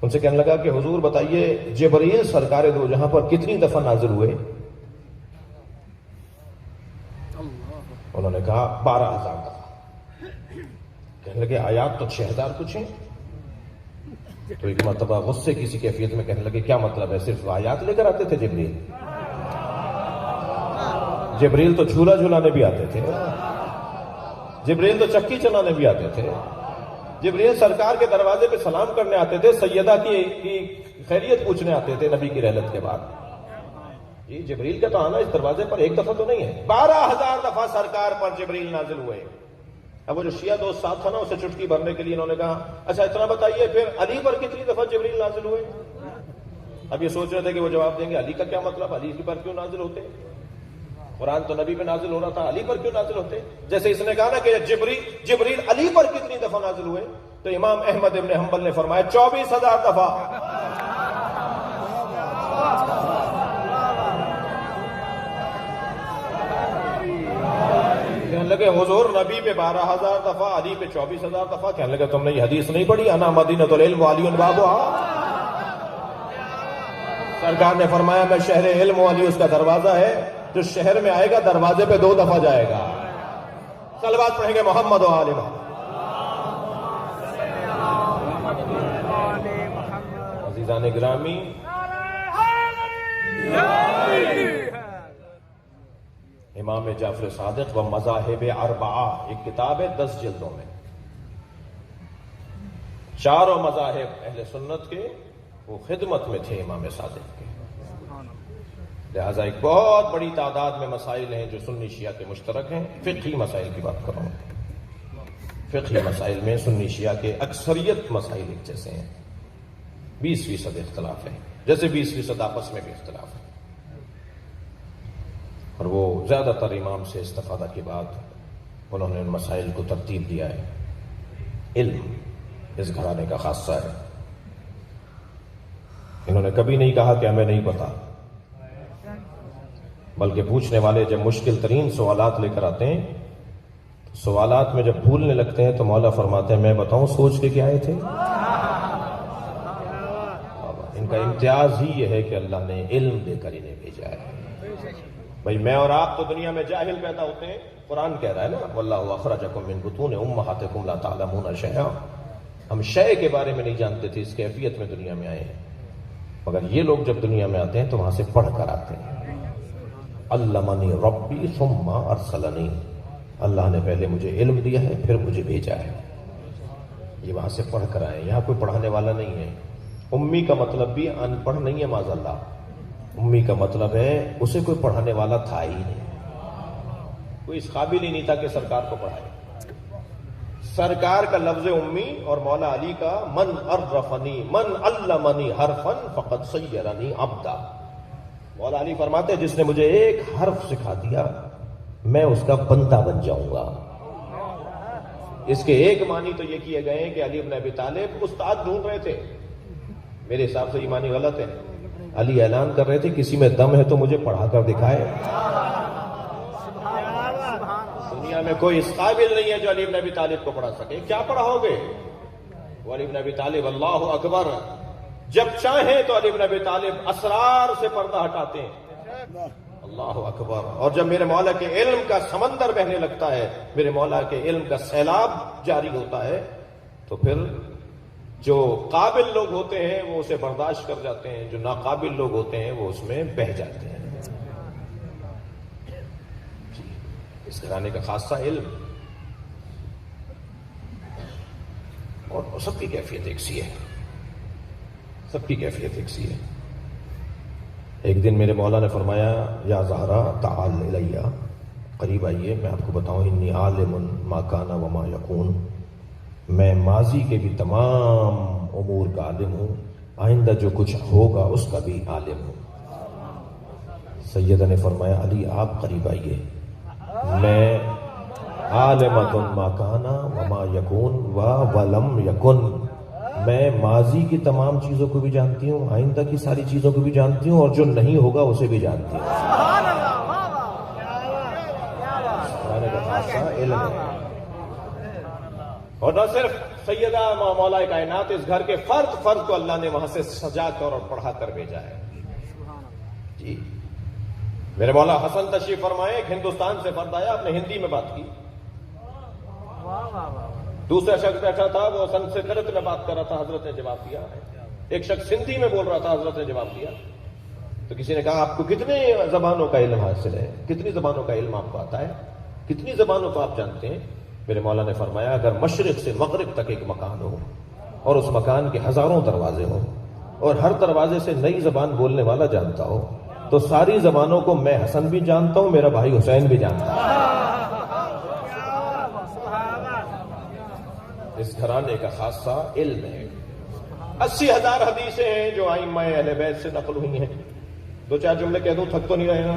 ان سے کہنے لگا کہ حضور بتائیے جبرائیل سرکار دو جہاں پر کتنی دفعہ نازل ہوئے؟ انہوں نے کہا 12,000 دفعہ. کہنے لگے آیات تو 6,000 کچھ ہیں. تو ایک مرتبہ غصے کسی کیفیت میں کہنے لگے کیا مطلب ہے، صرف آیات لے کر آتے تھے جبریل؟ جبریل تو جھولا جھولانے بھی آتے تھے، جبریل تو چکی چلانے بھی آتے تھے، جبریل سرکار کے دروازے پہ سلام کرنے آتے تھے، سیدہ کی خیریت پوچھنے آتے تھے نبی کی رحلت کے بعد. یہ جبریل کا تو آنا اس دروازے پر ایک دفعہ تو نہیں ہے، 12,000 دفعہ سرکار پر جبریل نازل ہوئے. اب وہ جو شیعہ دوست ساتھ تھا نا، اسے چٹکی بھرنے کے لیے انہوں نے کہا اچھا اتنا بتائیے پھر علی پر کتنی دفعہ جبریل نازل ہوئے؟ اب یہ سوچ رہے تھے کہ وہ جواب دیں گے علی کا کیا مطلب، علی پر کیوں نازل ہوتے؟ قرآن تو نبی پہ نازل ہو رہا تھا، علی پر کیوں نازل ہوتے؟ جیسے اس نے کہا نا کہ جبریل علی پر کتنی دفعہ نازل ہوئے، تو امام احمد ابن حنبل نے فرمایا 24,000 دفعہ. کہنے لگے حضور نبی پہ 12,000 دفعہ، علی پہ 24,000 دفعہ. کہنے لگے تم نے یہ حدیث نہیں پڑھی، انا مدینۃ العلم وعلی بابها؟ سرکار نے فرمایا میں شہر علم ہوں، علی اس کا دروازہ ہے، جو شہر میں آئے گا دروازے پہ 2 دفعہ جائے گا. صلوات پڑھیں گے محمد و آل محمد. عزیزان گرامی، امام جعفر صادق و مذاہب اربعہ، ایک کتاب ہے 10 جلدوں میں، چاروں مذاہب اہل سنت کے وہ خدمت میں تھے امام صادق کے، لہذا ایک بہت بڑی تعداد میں مسائل ہیں جو سنی شیعہ کے مشترک ہیں۔ فقہی مسائل کی بات کروں، فقہی مسائل میں سنی شیعہ کے اکثریت مسائل ایک جیسے ہیں، 20% اختلاف ہے، جیسے 20% آپس میں بھی اختلاف ہے، اور وہ زیادہ تر امام سے استفادہ کے بعد انہوں نے ان مسائل کو ترتیب دیا ہے۔ علم اس گھرانے کا خاصہ ہے، انہوں نے کبھی نہیں کہا کہ ہمیں نہیں پتا، بلکہ پوچھنے والے جب مشکل ترین سوالات لے کر آتے ہیں، سوالات میں جب بھولنے لگتے ہیں تو مولا فرماتے ہیں میں بتاؤں سوچ کے کیا آئے تھے۔ ان کا امتیاز ہی یہ ہے کہ اللہ نے علم دے کر انہیں بھیجا ہے۔ بھائی میں اور آپ تو دنیا میں جاہل پیدا ہوتے ہیں، قرآن کہہ رہا ہے نا واللہ اخرجکم من بطون امہاتکم لا تعلمون شیئا، ہم شے کے بارے میں نہیں جانتے تھے، اس کیفیت میں دنیا میں آئے ہیں، مگر یہ لوگ جب دنیا میں آتے ہیں تو وہاں سے پڑھ کر آتے ہیں۔ علمنی ربی ثم ارسلنی، اللہ نے پہلے مجھے علم دیا ہے پھر مجھے بھیجا ہے، یہ وہاں سے پڑھ کر آئے، یہاں کوئی پڑھانے والا نہیں ہے۔ امی کا مطلب بھی ان پڑھ نہیں ہے معاذ اللہ، امی کا مطلب ہے اسے کوئی پڑھانے والا تھا ہی نہیں، کوئی اس قابل ہی نہیں تھا کہ سرکار کو پڑھائے۔ سرکار کا لفظ امی اور مولا علی کا من عرفنی من علمنی حرفا فقد صیرنی عبدا، مولا علی فرماتے ہیں جس نے مجھے ایک حرف سکھا دیا میں اس کا بندہ بن جاؤں گا۔ اس کے ایک معنی تو یہ کیے گئے ہیں کہ علی بن ابی طالب استاد ڈھونڈ رہے تھے، میرے حساب سے یہ معنی غلط ہے، علی اعلان کر رہے تھے کسی میں دم ہے تو مجھے پڑھا کر دکھائے۔ دنیا میں کوئی اس قابل نہیں ہے جو علی بن ابی طالب کو پڑھا سکے، کیا پڑھاؤ گے؟ وہ علی بن ابی طالب اللہ اکبر، جب چاہیں تو علی بن ابی طالب اسرار سے پردہ ہٹاتے ہیں، اللہ اکبر، اور جب میرے مولا کے علم کا سمندر بہنے لگتا ہے، میرے مولا کے علم کا سیلاب جاری ہوتا ہے، تو پھر جو قابل لوگ ہوتے ہیں وہ اسے برداشت کر جاتے ہیں، جو ناقابل لوگ ہوتے ہیں وہ اس میں بہہ جاتے ہیں۔ اس گھرانے کا خاصہ علم، اور سب کی کیفیت ایک سی ہے، سب کی کیفیت ایک سی ہے۔ ایک دن میرے مولا نے فرمایا یا زہرا تعال الیہ، قریب آئیے میں آپ کو بتاؤں، انی عالم ما کان و ما یکون، میں ماضی کے بھی تمام امور کا عالم ہوں، آئندہ جو کچھ ہوگا اس کا بھی عالم ہوں۔ سیدہ نے فرمایا علی آپ قریب آئیے، میں عالمۃ ما کان و ما یکون ولم یکن، میں ماضی کی تمام چیزوں کو بھی جانتی ہوں، آئندہ کی ساری چیزوں کو بھی جانتی ہوں، اور جو نہیں ہوگا اسے بھی جانتی ہوں۔ سبحان اللہ، علم ہے۔ اور نہ صرف سیدہ مولا کائنات، اس گھر کے فرد فرد کو اللہ نے وہاں سے سجا کر اور پڑھا کر بھیجا ہے۔ جی میرے مولا حسن تشریف فرمائے، ایک ہندوستان سے فرد آیا، آپ نے ہندی میں بات کی، دوسرا شخص بیٹھا تھا وہ سنسکرت میں بات کر رہا تھا، حضرت نے جواب دیا، ایک شخص ہندی میں بول رہا تھا، حضرت نے جواب دیا۔ تو کسی نے کہا آپ کو کتنے زبانوں کا علم حاصل ہے، کتنی زبانوں کا علم آپ کو آتا ہے، کتنی زبانوں کو آپ جانتے ہیں؟ میرے مولا نے فرمایا اگر مشرق سے مغرب تک ایک مکان ہو اور اس مکان کے ہزاروں دروازے ہوں اور ہر دروازے سے نئی زبان بولنے والا جانتا ہو تو ساری زبانوں کو میں حسن بھی جانتا ہوں، میرا بھائی حسین بھی جانتا ہے۔ اس گھرانے کا خاصہ علم ہے۔ 80,000 حدیثیں ہیں جو ائمہ اہل بیت سے نقل ہوئی ہیں، دو چار جملے کہہ دوں تھک تو نہیں رہے نا؟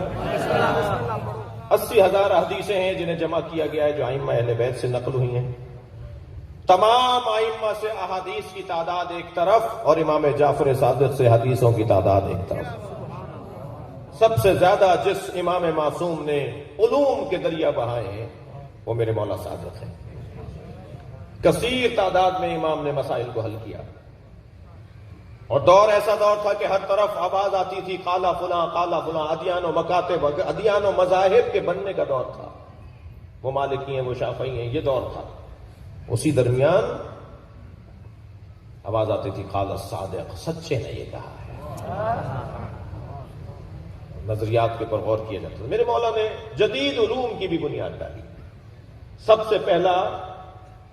80,000 حدیثیں ہیں جنہیں جمع کیا گیا ہے جو ائمہ اہل بیت سے نقل ہوئی ہیں۔ تمام ائمہ سے احادیث کی تعداد ایک طرف اور امام جعفر صادق سے حدیثوں کی تعداد ایک طرف۔ سب سے زیادہ جس امام معصوم نے علوم کے دریا بہائے ہیں وہ میرے مولا صادق ہیں۔ کثیر تعداد میں امام نے مسائل کو حل کیا، اور دور ایسا دور تھا کہ ہر طرف آواز آتی تھی قالا فلاں قالا فلاں، ادیان و مکاتب، ادیان و مذاہب کے بننے کا دور تھا، وہ مالکی ہیں وہ شافعی ہیں، یہ دور تھا۔ اسی درمیان آواز آتی تھی قال الصادق، سچے نے یہ کہا ہے۔ نظریات کے اوپر غور کیا جاتا تھا۔ میرے مولا نے جدید علوم کی بھی بنیاد ڈالی۔ سب سے پہلا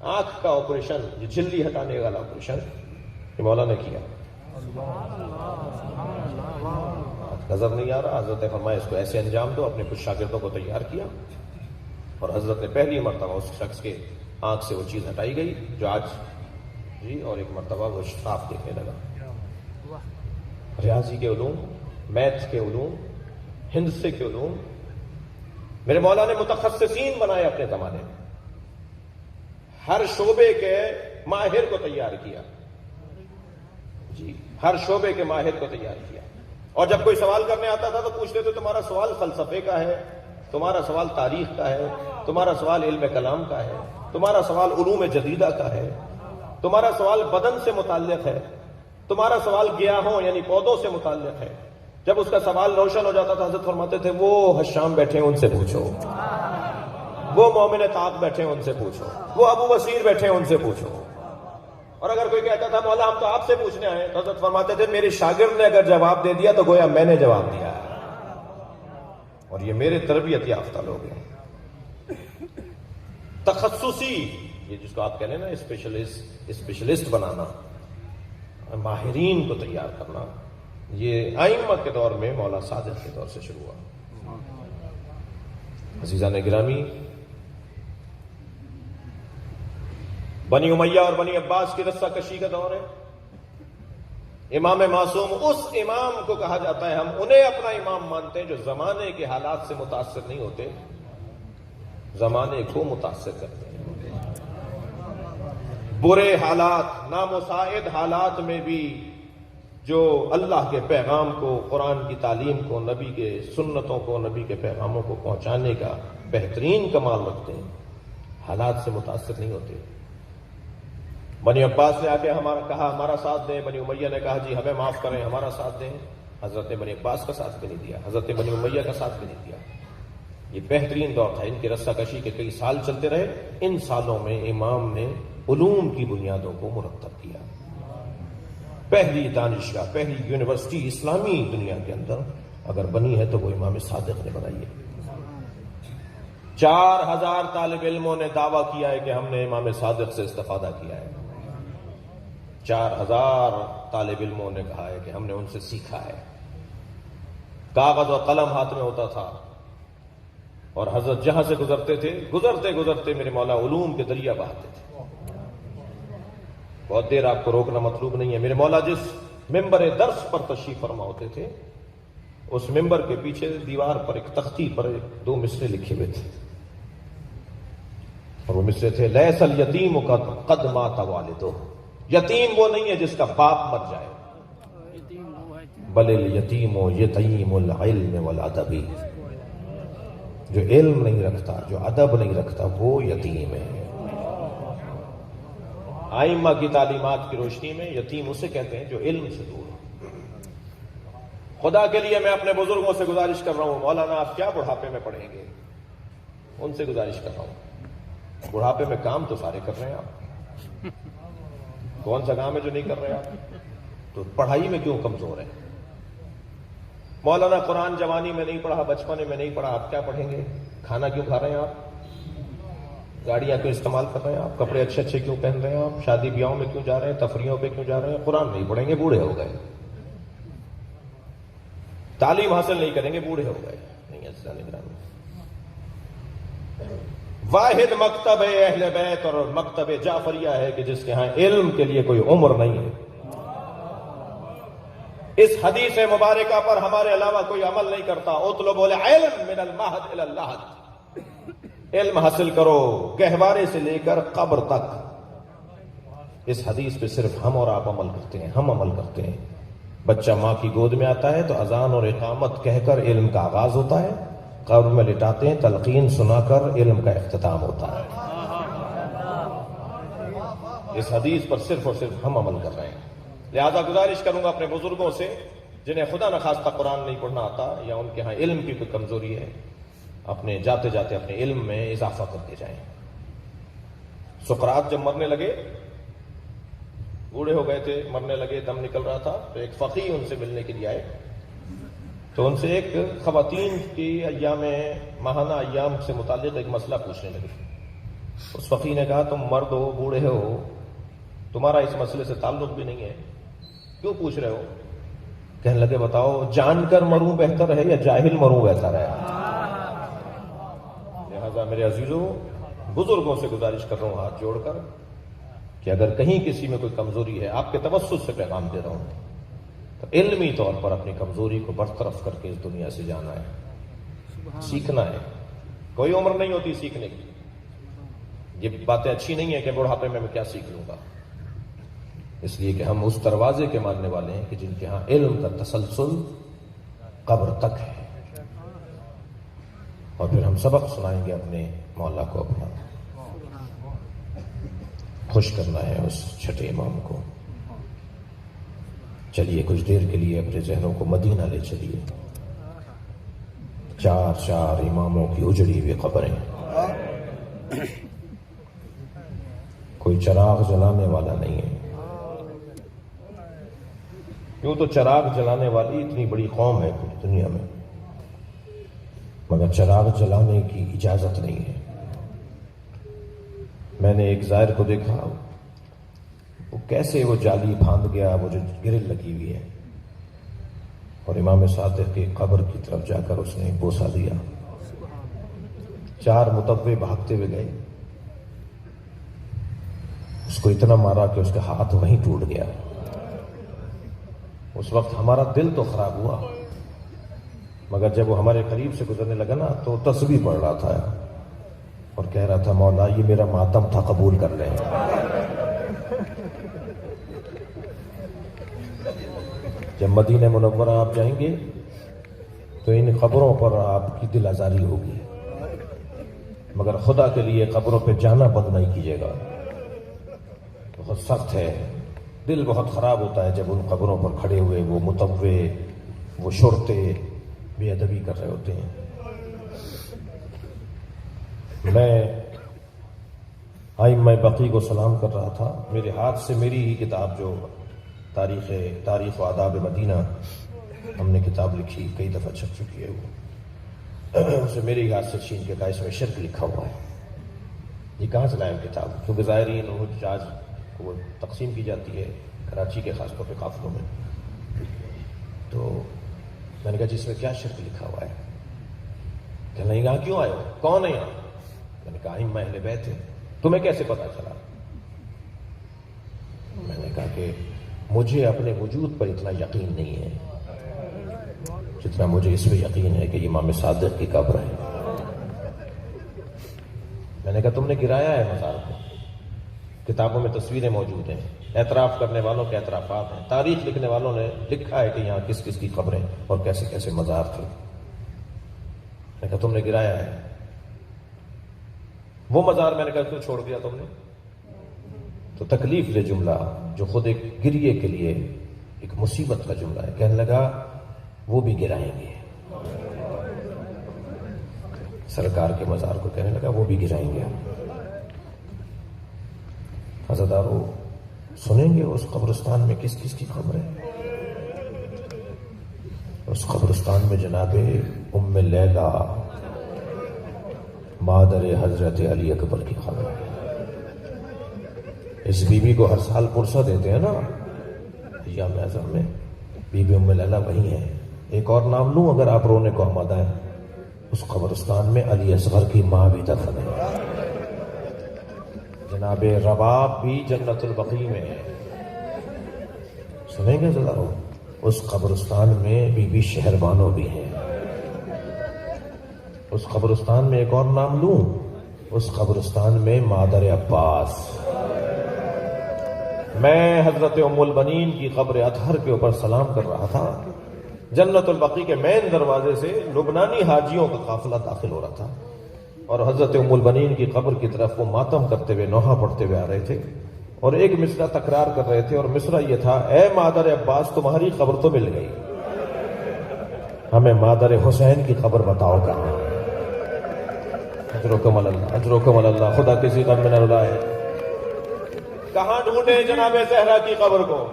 آنکھ کا آپریشن، یہ جھلی ہٹانے والا آپریشن یہ مولا نے کیا۔ نظر نہیں آ رہا، حضرت نے فرمایا اس کو ایسے انجام دو، اپنے کچھ شاگردوں کو تیار کیا اور حضرت نے پہلی مرتبہ اس شخص کے آنکھ سے وہ چیز ہٹائی گئی جو آج جی، اور ایک مرتبہ وہ صاف دیکھنے لگا۔ ریاضی کے علوم، میتھ کے علوم، ہندسے کے علوم میرے مولا نے متخصصین بنائے اپنے زمانے میں، ہر شعبے کے ماہر کو تیار کیا جی، ہر شعبے کے ماہر کو تیار کیا۔ اور جب کوئی سوال کرنے آتا تھا تو پوچھتے تھے تمہارا سوال فلسفے کا ہے، تمہارا سوال تاریخ کا ہے، تمہارا سوال علم کلام کا ہے، تمہارا سوال علوم جدیدہ کا ہے، تمہارا سوال بدن سے متعلق ہے، تمہارا سوال گیاہوں یعنی پودوں سے متعلق ہے۔ جب اس کا سوال روشن ہو جاتا تھا حضرت فرماتے تھے وہ حشام بیٹھے ہیں ان سے پوچھو، وہ مومن طاق بیٹھے ہیں ان سے پوچھو، وہ ابو بصیر بیٹھے ہیں ان سے پوچھو۔ اور اگر کوئی کہتا تھا مولا ہم تو آپ سے پوچھنے آئے تو حضرت فرماتے تھے میرے شاگرد نے اگر جواب دے دیا تو گویا میں نے جواب دیا ہے، اور یہ میرے تربیت یافتہ لوگ ہیں۔ تخصصی، یہ جس کو آپ کہہ رہے ہیں نا اسپیشلسٹ بنانا، ماہرین کو تیار کرنا، یہ ائمہ کے دور میں مولا صادق کے دور سے شروع ہوا۔ عزیزان گرامی، بنی امیہ اور بنی عباس کی رسہ کشی کا دور ہے۔ امام معصوم اس امام کو کہا جاتا ہے، ہم انہیں اپنا امام مانتے ہیں جو زمانے کے حالات سے متاثر نہیں ہوتے، زمانے کو متاثر کرتے ہیں۔ برے حالات، نامساعد حالات میں بھی جو اللہ کے پیغام کو، قرآن کی تعلیم کو، نبی کے سنتوں کو، نبی کے پیغاموں کو پہنچانے کا بہترین کمال رکھتے ہیں، حالات سے متاثر نہیں ہوتے۔ بنی عباس نے آ کے کہا ہمارا ساتھ دیں، بنی امیہ نے کہا جی ہمیں معاف کریں، ہمارا ساتھ دیں۔ حضرت نے بنی عباس کا ساتھ بھی نہیں دیا، حضرت نے بنی امیہ کا ساتھ بھی نہیں دیا۔ یہ بہترین دور تھا، ان کی رسہ کشی کے کئی سال چلتے رہے۔ ان سالوں میں امام نے علوم کی بنیادوں کو مرتب کیا۔ پہلی دانشگاہ، پہلی یونیورسٹی اسلامی دنیا کے اندر اگر بنی ہے تو وہ امام صادق نے بنائی ہے۔ 4000 طالب علموں نے دعویٰ کیا ہے کہ ہم نے امام صادق سے استفادہ کیا ہے۔ 4000 طالب علموں نے کہا ہے کہ ہم نے ان سے سیکھا ہے۔ کاغذ اور قلم ہاتھ میں ہوتا تھا اور حضرت جہاں سے گزرتے تھے، گزرتے گزرتے میرے مولا علوم کے دریا بہاتے تھے۔ بہت دیر آپ کو روکنا مطلوب نہیں ہے۔ میرے مولا جس ممبر درس پر تشریف فرما ہوتے تھے، اس ممبر کے پیچھے دیوار پر ایک تختی پر 2 مصرے لکھے ہوئے تھے، اور وہ مصرے تھے لیس الیتیم قد مات والدہ، یتیم وہ نہیں ہے جس کا باپ مر جائے، بل الیتیم یتیم العلم والادب، جو علم نہیں رکھتا، جو ادب نہیں رکھتا، وہ یتیم ہے۔ ائمہ کی تعلیمات کی روشنی میں یتیم اسے کہتے ہیں جو علم سے دور ہو۔ خدا کے لیے میں اپنے بزرگوں سے گزارش کر رہا ہوں، مولانا آپ کیا بڑھاپے میں پڑھیں گے؟ ان سے گزارش کر رہا ہوں، بڑھاپے میں کام تو سارے کر رہے ہیں آپ، کون سا کام ہے جو نہیں کر رہے آپ؟ تو پڑھائی میں کیوں کمزور ہیں؟ مولانا قرآن جوانی میں نہیں پڑھا، بچپنے میں نہیں پڑھا، آپ کیا پڑھیں گے؟ کھانا کیوں کھا رہے ہیں آپ؟ گاڑیاں کیوں استعمال کر رہے ہیں آپ؟ کپڑے اچھے اچھے کیوں پہن رہے ہیں آپ؟ شادی بیاہوں میں کیوں جا رہے ہیں؟ تفریحوں پہ کیوں جا رہے ہیں؟ قرآن نہیں پڑھیں گے، بوڑھے ہو گئے، تعلیم حاصل نہیں کریں گے، بوڑھے ہو گئے۔ نہیں ایسا نہیں، واحد مکتب اہل بیت اور مکتب جعفریہ ہے کہ جس کے ہاں علم کے لیے کوئی عمر نہیں ہے۔ اس حدیث مبارکہ پر ہمارے علاوہ کوئی عمل نہیں کرتا۔ اطلب العلم من المہد الی اللحد، علم حاصل کرو گہوارے سے لے کر قبر تک۔ اس حدیث پہ صرف ہم اور آپ عمل کرتے ہیں، ہم عمل کرتے ہیں۔ بچہ ماں کی گود میں آتا ہے تو اذان اور اقامت کہہ کر علم کا آغاز ہوتا ہے، قبر میں لٹاتے ہیں، تلقین سنا کر علم کا اختتام ہوتا ہے۔ اس حدیث پر صرف اور صرف ہم عمل کر رہے ہیں۔ لہذا گزارش کروں گا اپنے بزرگوں سے جنہیں خدا نخواستہ قرآن نہیں پڑھنا آتا یا ان کے ہاں علم کی کوئی کمزوری ہے، اپنے جاتے جاتے اپنے علم میں اضافہ کرتے جائیں۔ سقراط جب مرنے لگے، بوڑھے ہو گئے تھے، مرنے لگے، دم نکل رہا تھا، تو ایک فقیہ ان سے ملنے کے لیے آئے۔ تو ان سے ایک خواتین کی ایام ماہانہ ایام سے متعلق ایک مسئلہ پوچھنے لگے. اس فقی نے کہا تم مرد ہو، بوڑھے ہو، تمہارا اس مسئلے سے تعلق بھی نہیں ہے، کیوں پوچھ رہے ہو؟ کہنے لگے بتاؤ جان کر مروں بہتر ہے یا جاہل مروں بہتر ہے؟ لہذا میرے عزیزوں، بزرگوں سے گزارش کر رہا ہوں ہاتھ جوڑ کر کہ اگر کہیں کسی میں کوئی کمزوری ہے، آپ کے توسط سے پیغام دے رہا ہوں، تو علمی طور پر اپنی کمزوری کو برطرف کر کے اس دنیا سے جانا ہے، سیکھنا ہے. کوئی عمر نہیں ہوتی سیکھنے کی. یہ باتیں اچھی نہیں ہیں کہ بڑھاپے میں کیا سیکھ لوں گا، اس لیے کہ ہم اس دروازے کے ماننے والے ہیں کہ جن کے ہاں علم کا تسلسل قبر تک ہے. اور پھر ہم سبق سنائیں گے اپنے مولا کو، اپنا خوش کرنا ہے اس چھٹے امام کو. چلیے کچھ دیر کے لیے اپنے ذہنوں کو مدینہ لے چلیے. 4 اماموں کی اجڑی ہوئی قبریں، کوئی چراغ جلانے والا نہیں ہے. یوں تو چراغ جلانے والی اتنی بڑی قوم ہے پوری دنیا میں، مگر چراغ جلانے کی اجازت نہیں ہے. میں نے ایک زائر کو دیکھا، وہ کیسے وہ جالی پھاند گیا، وہ جو گرل لگی ہوئی ہے، اور امام صادق کی قبر کی طرف جا کر اس نے بوسہ دیا. 4 متوے بھاگتے ہوئے گئے، اس کو اتنا مارا کہ اس کا ہاتھ وہیں ٹوٹ گیا. اس وقت ہمارا دل تو خراب ہوا، مگر جب وہ ہمارے قریب سے گزرنے لگا نا تو تسبیح پڑھ رہا تھا اور کہہ رہا تھا مولا یہ میرا ماتم تھا، قبول کر لیں. جب مدینہ منورہ آپ جائیں گے تو ان قبروں پر آپ کی دل آزاری ہوگی، مگر خدا کے لیے قبروں پہ جانا بند نہیں کیجیے گا. بہت سخت ہے، دل بہت خراب ہوتا ہے جب ان قبروں پر کھڑے ہوئے وہ متوے، وہ شرطے بے ادبی کر رہے ہوتے ہیں. میں ائمہ بقی کو سلام کر رہا تھا، میرے ہاتھ سے میری ہی کتاب جو تاریخ و آداب مدینہ ہم نے کتاب لکھی، کئی دفعہ چھپ چکی ہے، وہ اسے میرے ہاتھ سے چھین کے کہا اس میں شرک لکھا ہوا ہے. یہ کہاں سے لائے کتاب؟ کیونکہ زائرین اور حجاج کو وہ تقسیم کی جاتی ہے کراچی کے خاص طور پہ قافلوں میں. تو میں نے کہا جس میں کیا شرک لکھا ہوا ہے؟ کہنے لگے یہاں کیوں آئے ہو؟ کون ہے یہاں؟ میں نے کہا ائمہ اہل بیت ہے. تمہیں کیسے پتا چلا؟ میں نے کہا کہ مجھے اپنے وجود پر اتنا یقین نہیں ہے جتنا مجھے اس پہ یقین ہے کہ امام صادق کی قبر ہے. میں نے کہا تم نے گرایا ہے مزار کو، کتابوں میں تصویریں موجود ہیں، اعتراف کرنے والوں کے اعترافات ہیں، تاریخ لکھنے والوں نے لکھا ہے کہ یہاں کس کس کی قبریں اور کیسے کیسے مزار تھے. میں نے کہا تم نے گرایا ہے وہ مزار. میں نے کہا کیوں چھوڑ دیا تم نے؟ تو تکلیف دے جملہ جو خود ایک گریے کے لیے ایک مصیبت کا جملہ ہے. کہنے لگا وہ بھی گرائیں گے. سرکار کے مزار کو کہنے لگا وہ بھی گرائیں گے. عزادارو سنیں گے اس قبرستان میں کس کس کی خبر ہے؟ اس قبرستان میں جناب ام لیلا مادر حضرت علی اکبر کی خبر ہے. اس بی بی کو ہر سال پرسہ دیتے ہیں نا ایام اعظم میں، بی بی ام لیلا وہی ہے. ایک اور نام لوں اگر آپ رونے کو آمادہ ہیں، اس قبرستان میں علی اصغر کی ماں بھی دفن ہے. جناب رباب بھی جنت البقیع میں ہے. سنیں گے ذرا، اس قبرستان میں بی بی شہربانو بھی ہے. اس قبرستان میں ایک اور نام لوں، اس قبرستان میں مادر عباس. میں حضرت ام البنین کی قبر اطہر کے اوپر سلام کر رہا تھا. جنت البقیع کے مین دروازے سے لبنانی حاجیوں کا قافلہ داخل ہو رہا تھا اور حضرت ام البنین کی قبر کی طرف وہ ماتم کرتے ہوئے نوحہ پڑھتے ہوئے آ رہے تھے اور ایک مصرع تکرار کر رہے تھے، اور مصرع یہ تھا، اے مادر عباس تمہاری قبر تو مل گئی، ہمیں مادر حسین کی قبر بتاؤ کہاں. اجرکم اللہ، اجرکم اللہ، خدا کسی غم میں نہ رلائے. کہاں ڈھونڈے جناب زہرا کی قبر کو؟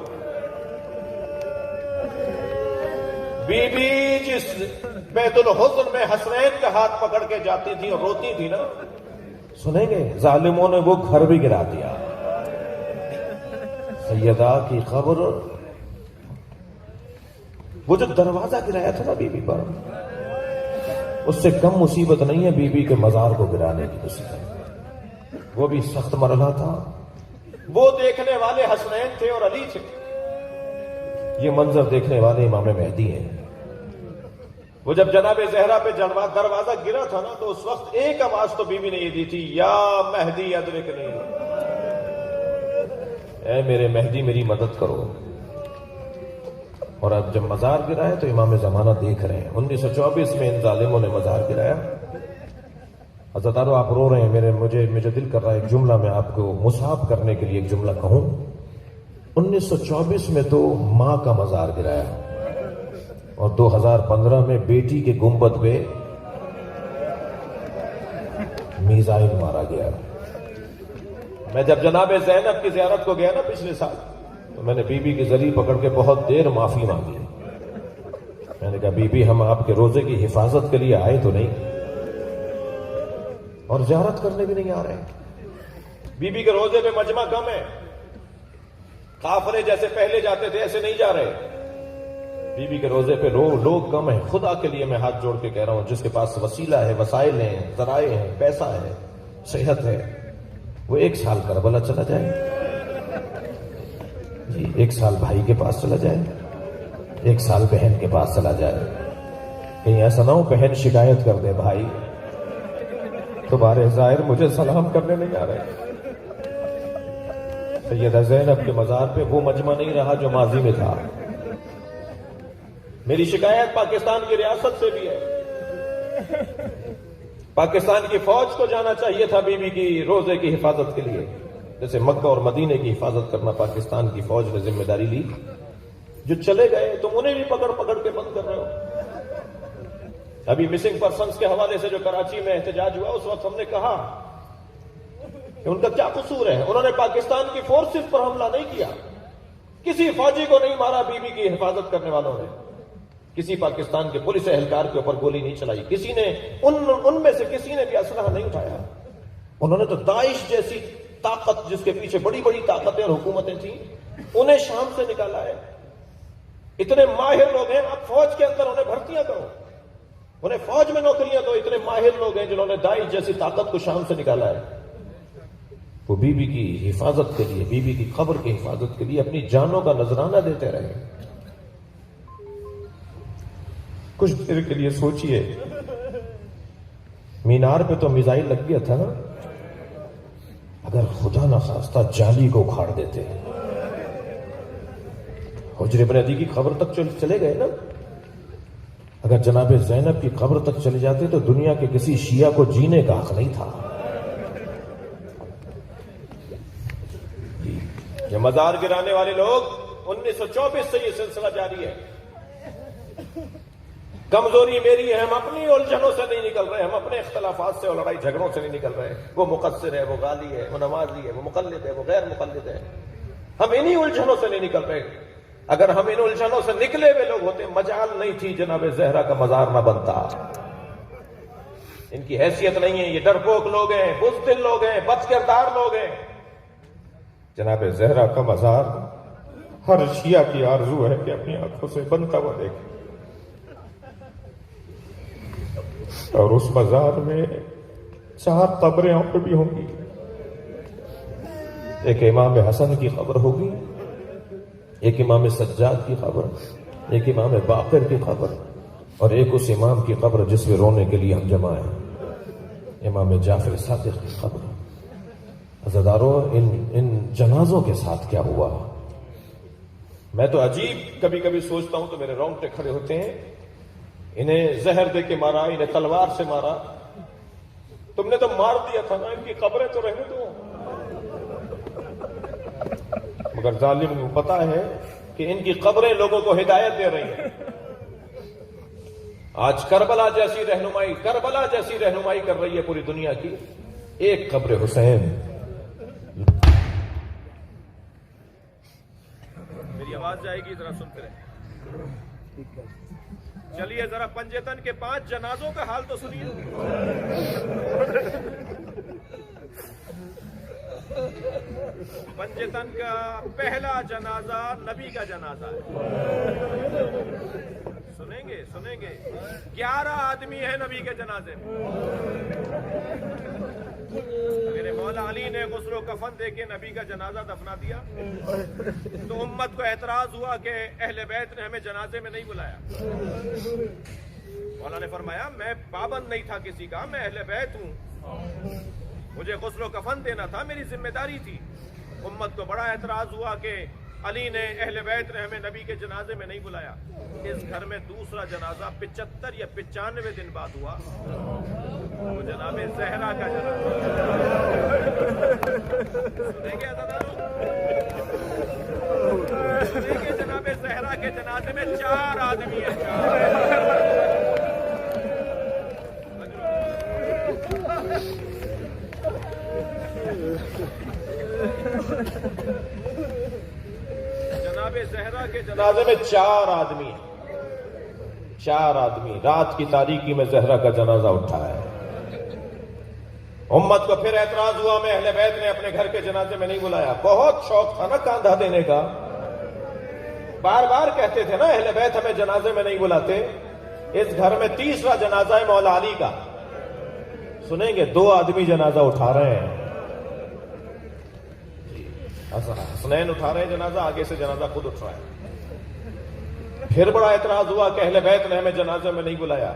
بی بی جس بیت الحزن میں حسنین کا ہاتھ پکڑ کے جاتی تھی اور روتی تھی نا، سنیں گے ظالموں نے وہ گھر بھی گرا دیا. سیدہ کی قبر، وہ جو دروازہ گرایا تھا نا بی بی پر، اس سے کم مصیبت نہیں ہے بی بی کے مزار کو گرانے کی مصیبت. وہ بھی سخت مرحلہ تھا. وہ دیکھنے والے حسنین تھے اور علی تھے. یہ منظر دیکھنے والے امام مہدی ہیں. وہ جب جناب زہرا پہ دروازہ گرا تھا نا، تو اس وقت ایک آواز تو بی بی نے یہ دی تھی، یا مہدی ادرکنی، اے میرے مہدی میری مدد کرو. اور اب جب مزار گرا ہے تو امام زمانہ دیکھ رہے ہیں. 1924 میں ان ظالموں نے مزار گرایا. حضرتارو آپ رو رہے ہیں، مجھے دل کر رہا ہے ایک جملہ میں آپ کو مصاب کرنے کے لیے ایک جملہ کہوں. 1924 میں تو ماں کا مزار گرایا اور 2015 میں بیٹی کے گنبد پہ میزائل مارا گیا. میں جب جناب زینب کی زیارت کو گیا نا پچھلے سال، تو میں نے بی بی کی زری پکڑ کے بہت دیر معافی مانگی. میں نے کہا بی بی ہم آپ کے روزے کی حفاظت کے لیے آئے تو نہیں اور زیارت کرنے بھی نہیں آ رہے. بی بی کے روزے پہ مجمع کم ہے، قافلے جیسے پہلے جاتے تھے ایسے نہیں جا رہے. بی بی کے روزے پہ لوگ کم ہیں. خدا کے لیے میں ہاتھ جوڑ کے کہہ رہا ہوں، جس کے پاس وسیلہ ہے، وسائل ہیں، ذرائع ہیں، پیسہ ہے، صحت ہے، وہ 1 سال کربلا چلا جائے جی. 1 سال بھائی کے پاس چلا جائے، 1 سال بہن کے پاس چلا جائے. کہیں ایسا نہ ہو بہن شکایت کر دے، بھائی تمہارے ظاہر مجھے سلام کرنے نہیں آ رہے. سیدہ زینب کے مزار پہ وہ مجمع نہیں رہا جو ماضی میں تھا. میری شکایت پاکستان کی ریاست سے بھی ہے. پاکستان کی فوج کو جانا چاہیے تھا بی بی کی روزے کی حفاظت کے لیے، جیسے مکہ اور مدینے کی حفاظت کرنا پاکستان کی فوج نے ذمہ داری لی. جو چلے گئے تم انہیں بھی پکڑ کے بند کر رہے ہو. ابھی مسنگ پرسنز کے حوالے سے جو کراچی میں احتجاج ہوا، اس وقت ہم نے کہا کہ ان کا کیا قصور ہے. انہوں نے پاکستان کی فورسز پر حملہ نہیں کیا، کسی فوجی کو نہیں مارا بی بی کی حفاظت کرنے والوں نے، کسی پاکستان کے پولیس اہلکار کے اوپر گولی نہیں چلائی، کسی نے ان میں سے کسی نے بھی اسلحہ نہیں اٹھایا. انہوں نے تو داعش جیسی طاقت، جس کے پیچھے بڑی بڑی طاقتیں اور حکومتیں تھیں، انہیں شام سے نکالا ہے. اتنے ماہر لوگ ہیں، اب فوج کے اندر انہیں بھرتیاں کرو، انہیں فوج میں نوکریاں دو. اتنے ماہر لوگ ہیں جنہوں نے داعش جیسی طاقت کو شام سے نکالا ہے. وہ بی بی کی حفاظت کے لیے، بی بی کی قبر کی حفاظت کے لیے اپنی جانوں کا نذرانہ دیتے رہے. کچھ دیر کے لیے سوچئے، مینار پہ تو میزائل لگ گیا تھا نا، اگر خدا نہ خواستہ جالی کو اکھاڑ دیتے، حجر ابن عدی کی قبر تک چلے گئے نا، اگر جناب زینب کی قبر تک چلے جاتے تو دنیا کے کسی شیعہ کو جینے کا حق نہیں تھا. یہ مزار گرانے والے لوگ 1924 سے یہ سلسلہ جاری ہے. کمزوری میری ہے، ہم اپنی الجھنوں سے نہیں نکل رہے، ہم اپنے اختلافات سے اور لڑائی جھگڑوں سے نہیں نکل رہے. وہ مقصر ہے، وہ غالی ہے، وہ نمازی ہے، وہ مقلد ہے، وہ غیر مقلد ہے. ہم انہی الجھنوں سے نہیں نکل رہے. اگر ہم ان الجھنوں سے نکلے ہوئے لوگ ہوتے، مجال نہیں تھی جناب زہرا کا مزار نہ بنتا. ان کی حیثیت نہیں ہے. یہ ڈرپوک لوگ ہیں، بزدل لوگ ہیں، بد کردار لوگ ہیں. جناب زہرا کا مزار ہر شیعہ کی آرزو ہے کہ اپنی آنکھوں سے بنتا ہوا دیکھے. اور اس مزار میں 4 قبریں اور بھی ہوں گی. ایک امام حسن کی قبر ہوگی، ایک امام سجاد کی قبر، ایک امام باقر کی قبر، اور ایک اس امام کی قبر جس میں رونے کے لیے ہم جمع ہیں، امام جعفر صادق کی قبر. عزیزارو، ان جنازوں کے ساتھ کیا ہوا؟ میں تو عجیب کبھی کبھی سوچتا ہوں تو میرے رونگٹے کھڑے ہوتے ہیں. انہیں زہر دے کے مارا، انہیں تلوار سے مارا. تم نے تو مار دیا تھا نا، ان کی قبریں تو رہنے دو. مگر ظالم کو پتا ہے کہ ان کی قبریں لوگوں کو ہدایت دے رہی ہیں. آج کربلا جیسی رہنمائی کر رہی ہے پوری دنیا کی. ایک قبر حسین. میری آواز جائے گی، ذرا سنتے رہیں. چلیے ذرا پنجتن کے 5 جنازوں کا حال تو سنیے. پنجتن کا پہلا جنازہ نبی کا جنازہ ہے. سنیں گے 11 آدمی ہیں نبی کے جنازے میں. میرے مولا علی نے غسل و کفن دے کے نبی کا جنازہ دفنا دیا تو امت کو اعتراض ہوا کہ اہل بیت نے ہمیں جنازے میں نہیں بلایا. مولا نے فرمایا میں پابند نہیں تھا کسی کا, میں اہل بیت ہوں, مجھے غسل و کفن دینا تھا, میری ذمہ داری تھی. امت کو بڑا اعتراض ہوا کہ علی نے اہل بیت نے ہمیں نبی کے جنازے میں نہیں بلایا. اس گھر میں دوسرا جنازہ 75 یا 95 دن بعد ہوا, وہ جناب زہرا کا جنازہ. سنیں گے عزیزانو, سنیں گے جناب زہرا کے جنازے میں 4 آدمی ہیں. جناب زہرا کے جنازے میں 4 آدمی ہیں. 4 آدمی رات کی تاریکی میں زہرا کا جنازہ اٹھا ہے. امت کو پھر اعتراض ہوا میں اہل بیت نے اپنے گھر کے جنازے میں نہیں بلایا. بہت شوق تھا نا کاندھا دینے کا, بار بار کہتے تھے نا اہل بیت ہمیں جنازے میں نہیں بلاتے. اس گھر میں تیسرا جنازہ ہے مولا علی کا. سنیں گے 2 آدمی جنازہ اٹھا رہے ہیں. حسنین اٹھا رہے ہیں جنازہ, آگے سے جنازہ خود اٹھ رہا ہے. پھر بڑا اعتراض ہوا کہ اہل بیت نے ہمیں جنازے میں نہیں بلایا.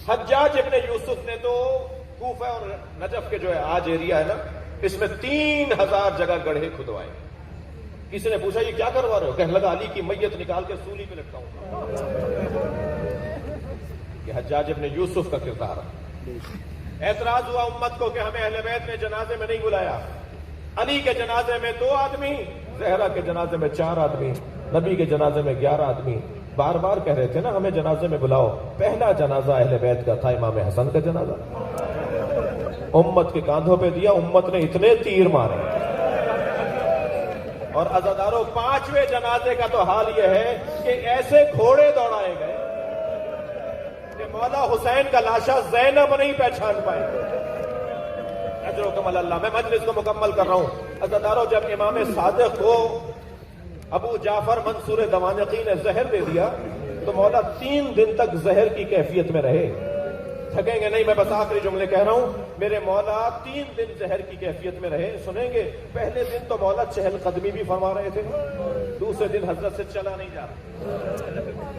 حجاج ابن یوسف نے تو کوفہ اور نجف کے جو ہے آج ایریا ہے نا, اس میں 3000 جگہ گڑھے کھدوائے. کسی نے پوچھا یہ کیا کروا رہے ہو؟ کہنے لگا علی کی میت نکال کے سولی پہ لٹکاؤں. یہ حجاج ابن یوسف کا کردار ہے. اعتراض ہوا امت کو کہ ہمیں اہل بیت نے جنازے میں نہیں بلایا. علی کے جنازے میں 2 آدمی, زہرا کے جنازے میں 4 آدمی, نبی کے جنازے میں 11 آدمی. بار بار کہہ رہے تھے نا ہمیں جنازے میں بلاؤ. پہلا جنازہ اہل بیت کا تھا, امام حسن کا جنازہ. امت کے کاندھوں پہ دیا, امت نے اتنے تیر مارے. اور عزاداروں 5ویں جنازے کا تو حال یہ ہے کہ ایسے گھوڑے دوڑائے گئے کہ مولا حسین کا لاشا زینب نہیں پہچان پائے. اجرکم اللہ. میں مجلس کو مکمل کر رہا ہوں. عزاداروں جب امام صادق کو ابو جعفر منصور دوانقی نے زہر دے دیا تو مولا 3 دن تک زہر کی کیفیت میں رہے. تھکیں گے نہیں, میں بس آخری جملے کہہ رہا ہوں. میرے مولا 3 دن زہر کی کیفیت میں رہے. سنیں گے پہلے دن تو مولا چہل قدمی بھی فرما رہے تھے, دوسرے دن حضرت سے چلا نہیں جا رہا,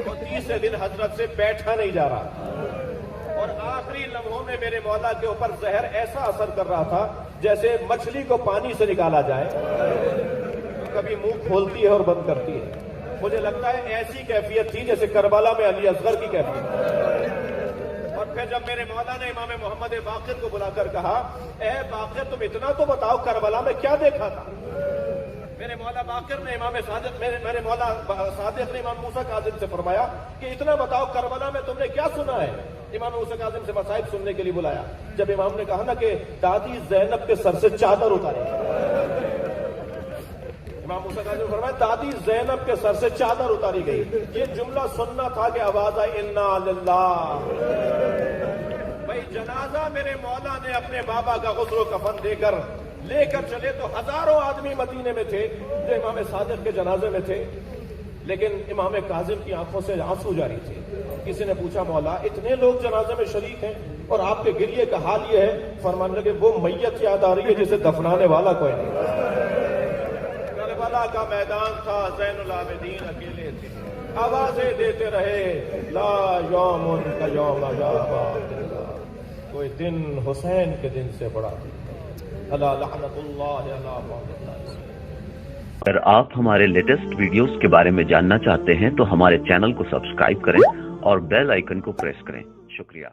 اور تیسرے دن حضرت سے بیٹھا نہیں جا رہا, اور آخری لمحوں میں میرے مولا کے اوپر زہر ایسا اثر کر رہا تھا جیسے مچھلی کو پانی سے نکالا جائے, کبھی منہ کھولتی ہے اور بند کرتی ہے. مجھے لگتا ہے ایسی کیفیت تھی جیسے کربلا میں علی اصغر کی کیفیت. اور پھر جب میرے مولا نے امام محمد باقر کو بلا کر کہا اے باقر تم اتنا تو بتاؤ کربلا میں کیا دیکھا تھا. میرے مولا باقر نے امام صادق میرے مولا صادق نے امام موسیٰ کاظم سے فرمایا کہ اتنا بتاؤ کربلا میں تم نے کیا سنا ہے. امام موسیٰ کاظم سے مصائب سننے کے لیے بلایا. جب امام نے کہا نا کہ دادی زینب کے سر سے چادر اتاری, امام موسیٰ کاظم نے فرمایا دادی زینب کے سر سے چادر اتاری گئی. یہ جملہ سننا تھا کہ آواز آئی انا للہ. بھائی جنازہ میرے مولا نے اپنے بابا کا غسل و کفن دے کر لے کر چلے تو ہزاروں آدمی مدینے میں تھے جو امام صادق کے جنازے میں تھے, لیکن امام کاظم کی آنکھوں سے آنسو جاری تھے. کسی نے پوچھا مولا اتنے لوگ جنازے میں شریک ہیں اور آپ کے گریے کا حال یہ ہے. فرمانے لگے وہ میت یاد آ رہی ہے جسے دفنانے والا کوئی نہیں. کربلا کا میدان تھا, زین العابدین اکیلے تھے, آوازیں دیتے رہے لا یوم کا یوم کوئی دن حسین کے دن سے بڑا تھا. اللہ لعنت اللہ علی محمد. اگر آپ ہمارے لیٹسٹ ویڈیوز کے بارے میں جاننا چاہتے ہیں تو ہمارے چینل کو سبسکرائب کریں اور بیل آئیکن کو پریس کریں. شکریہ.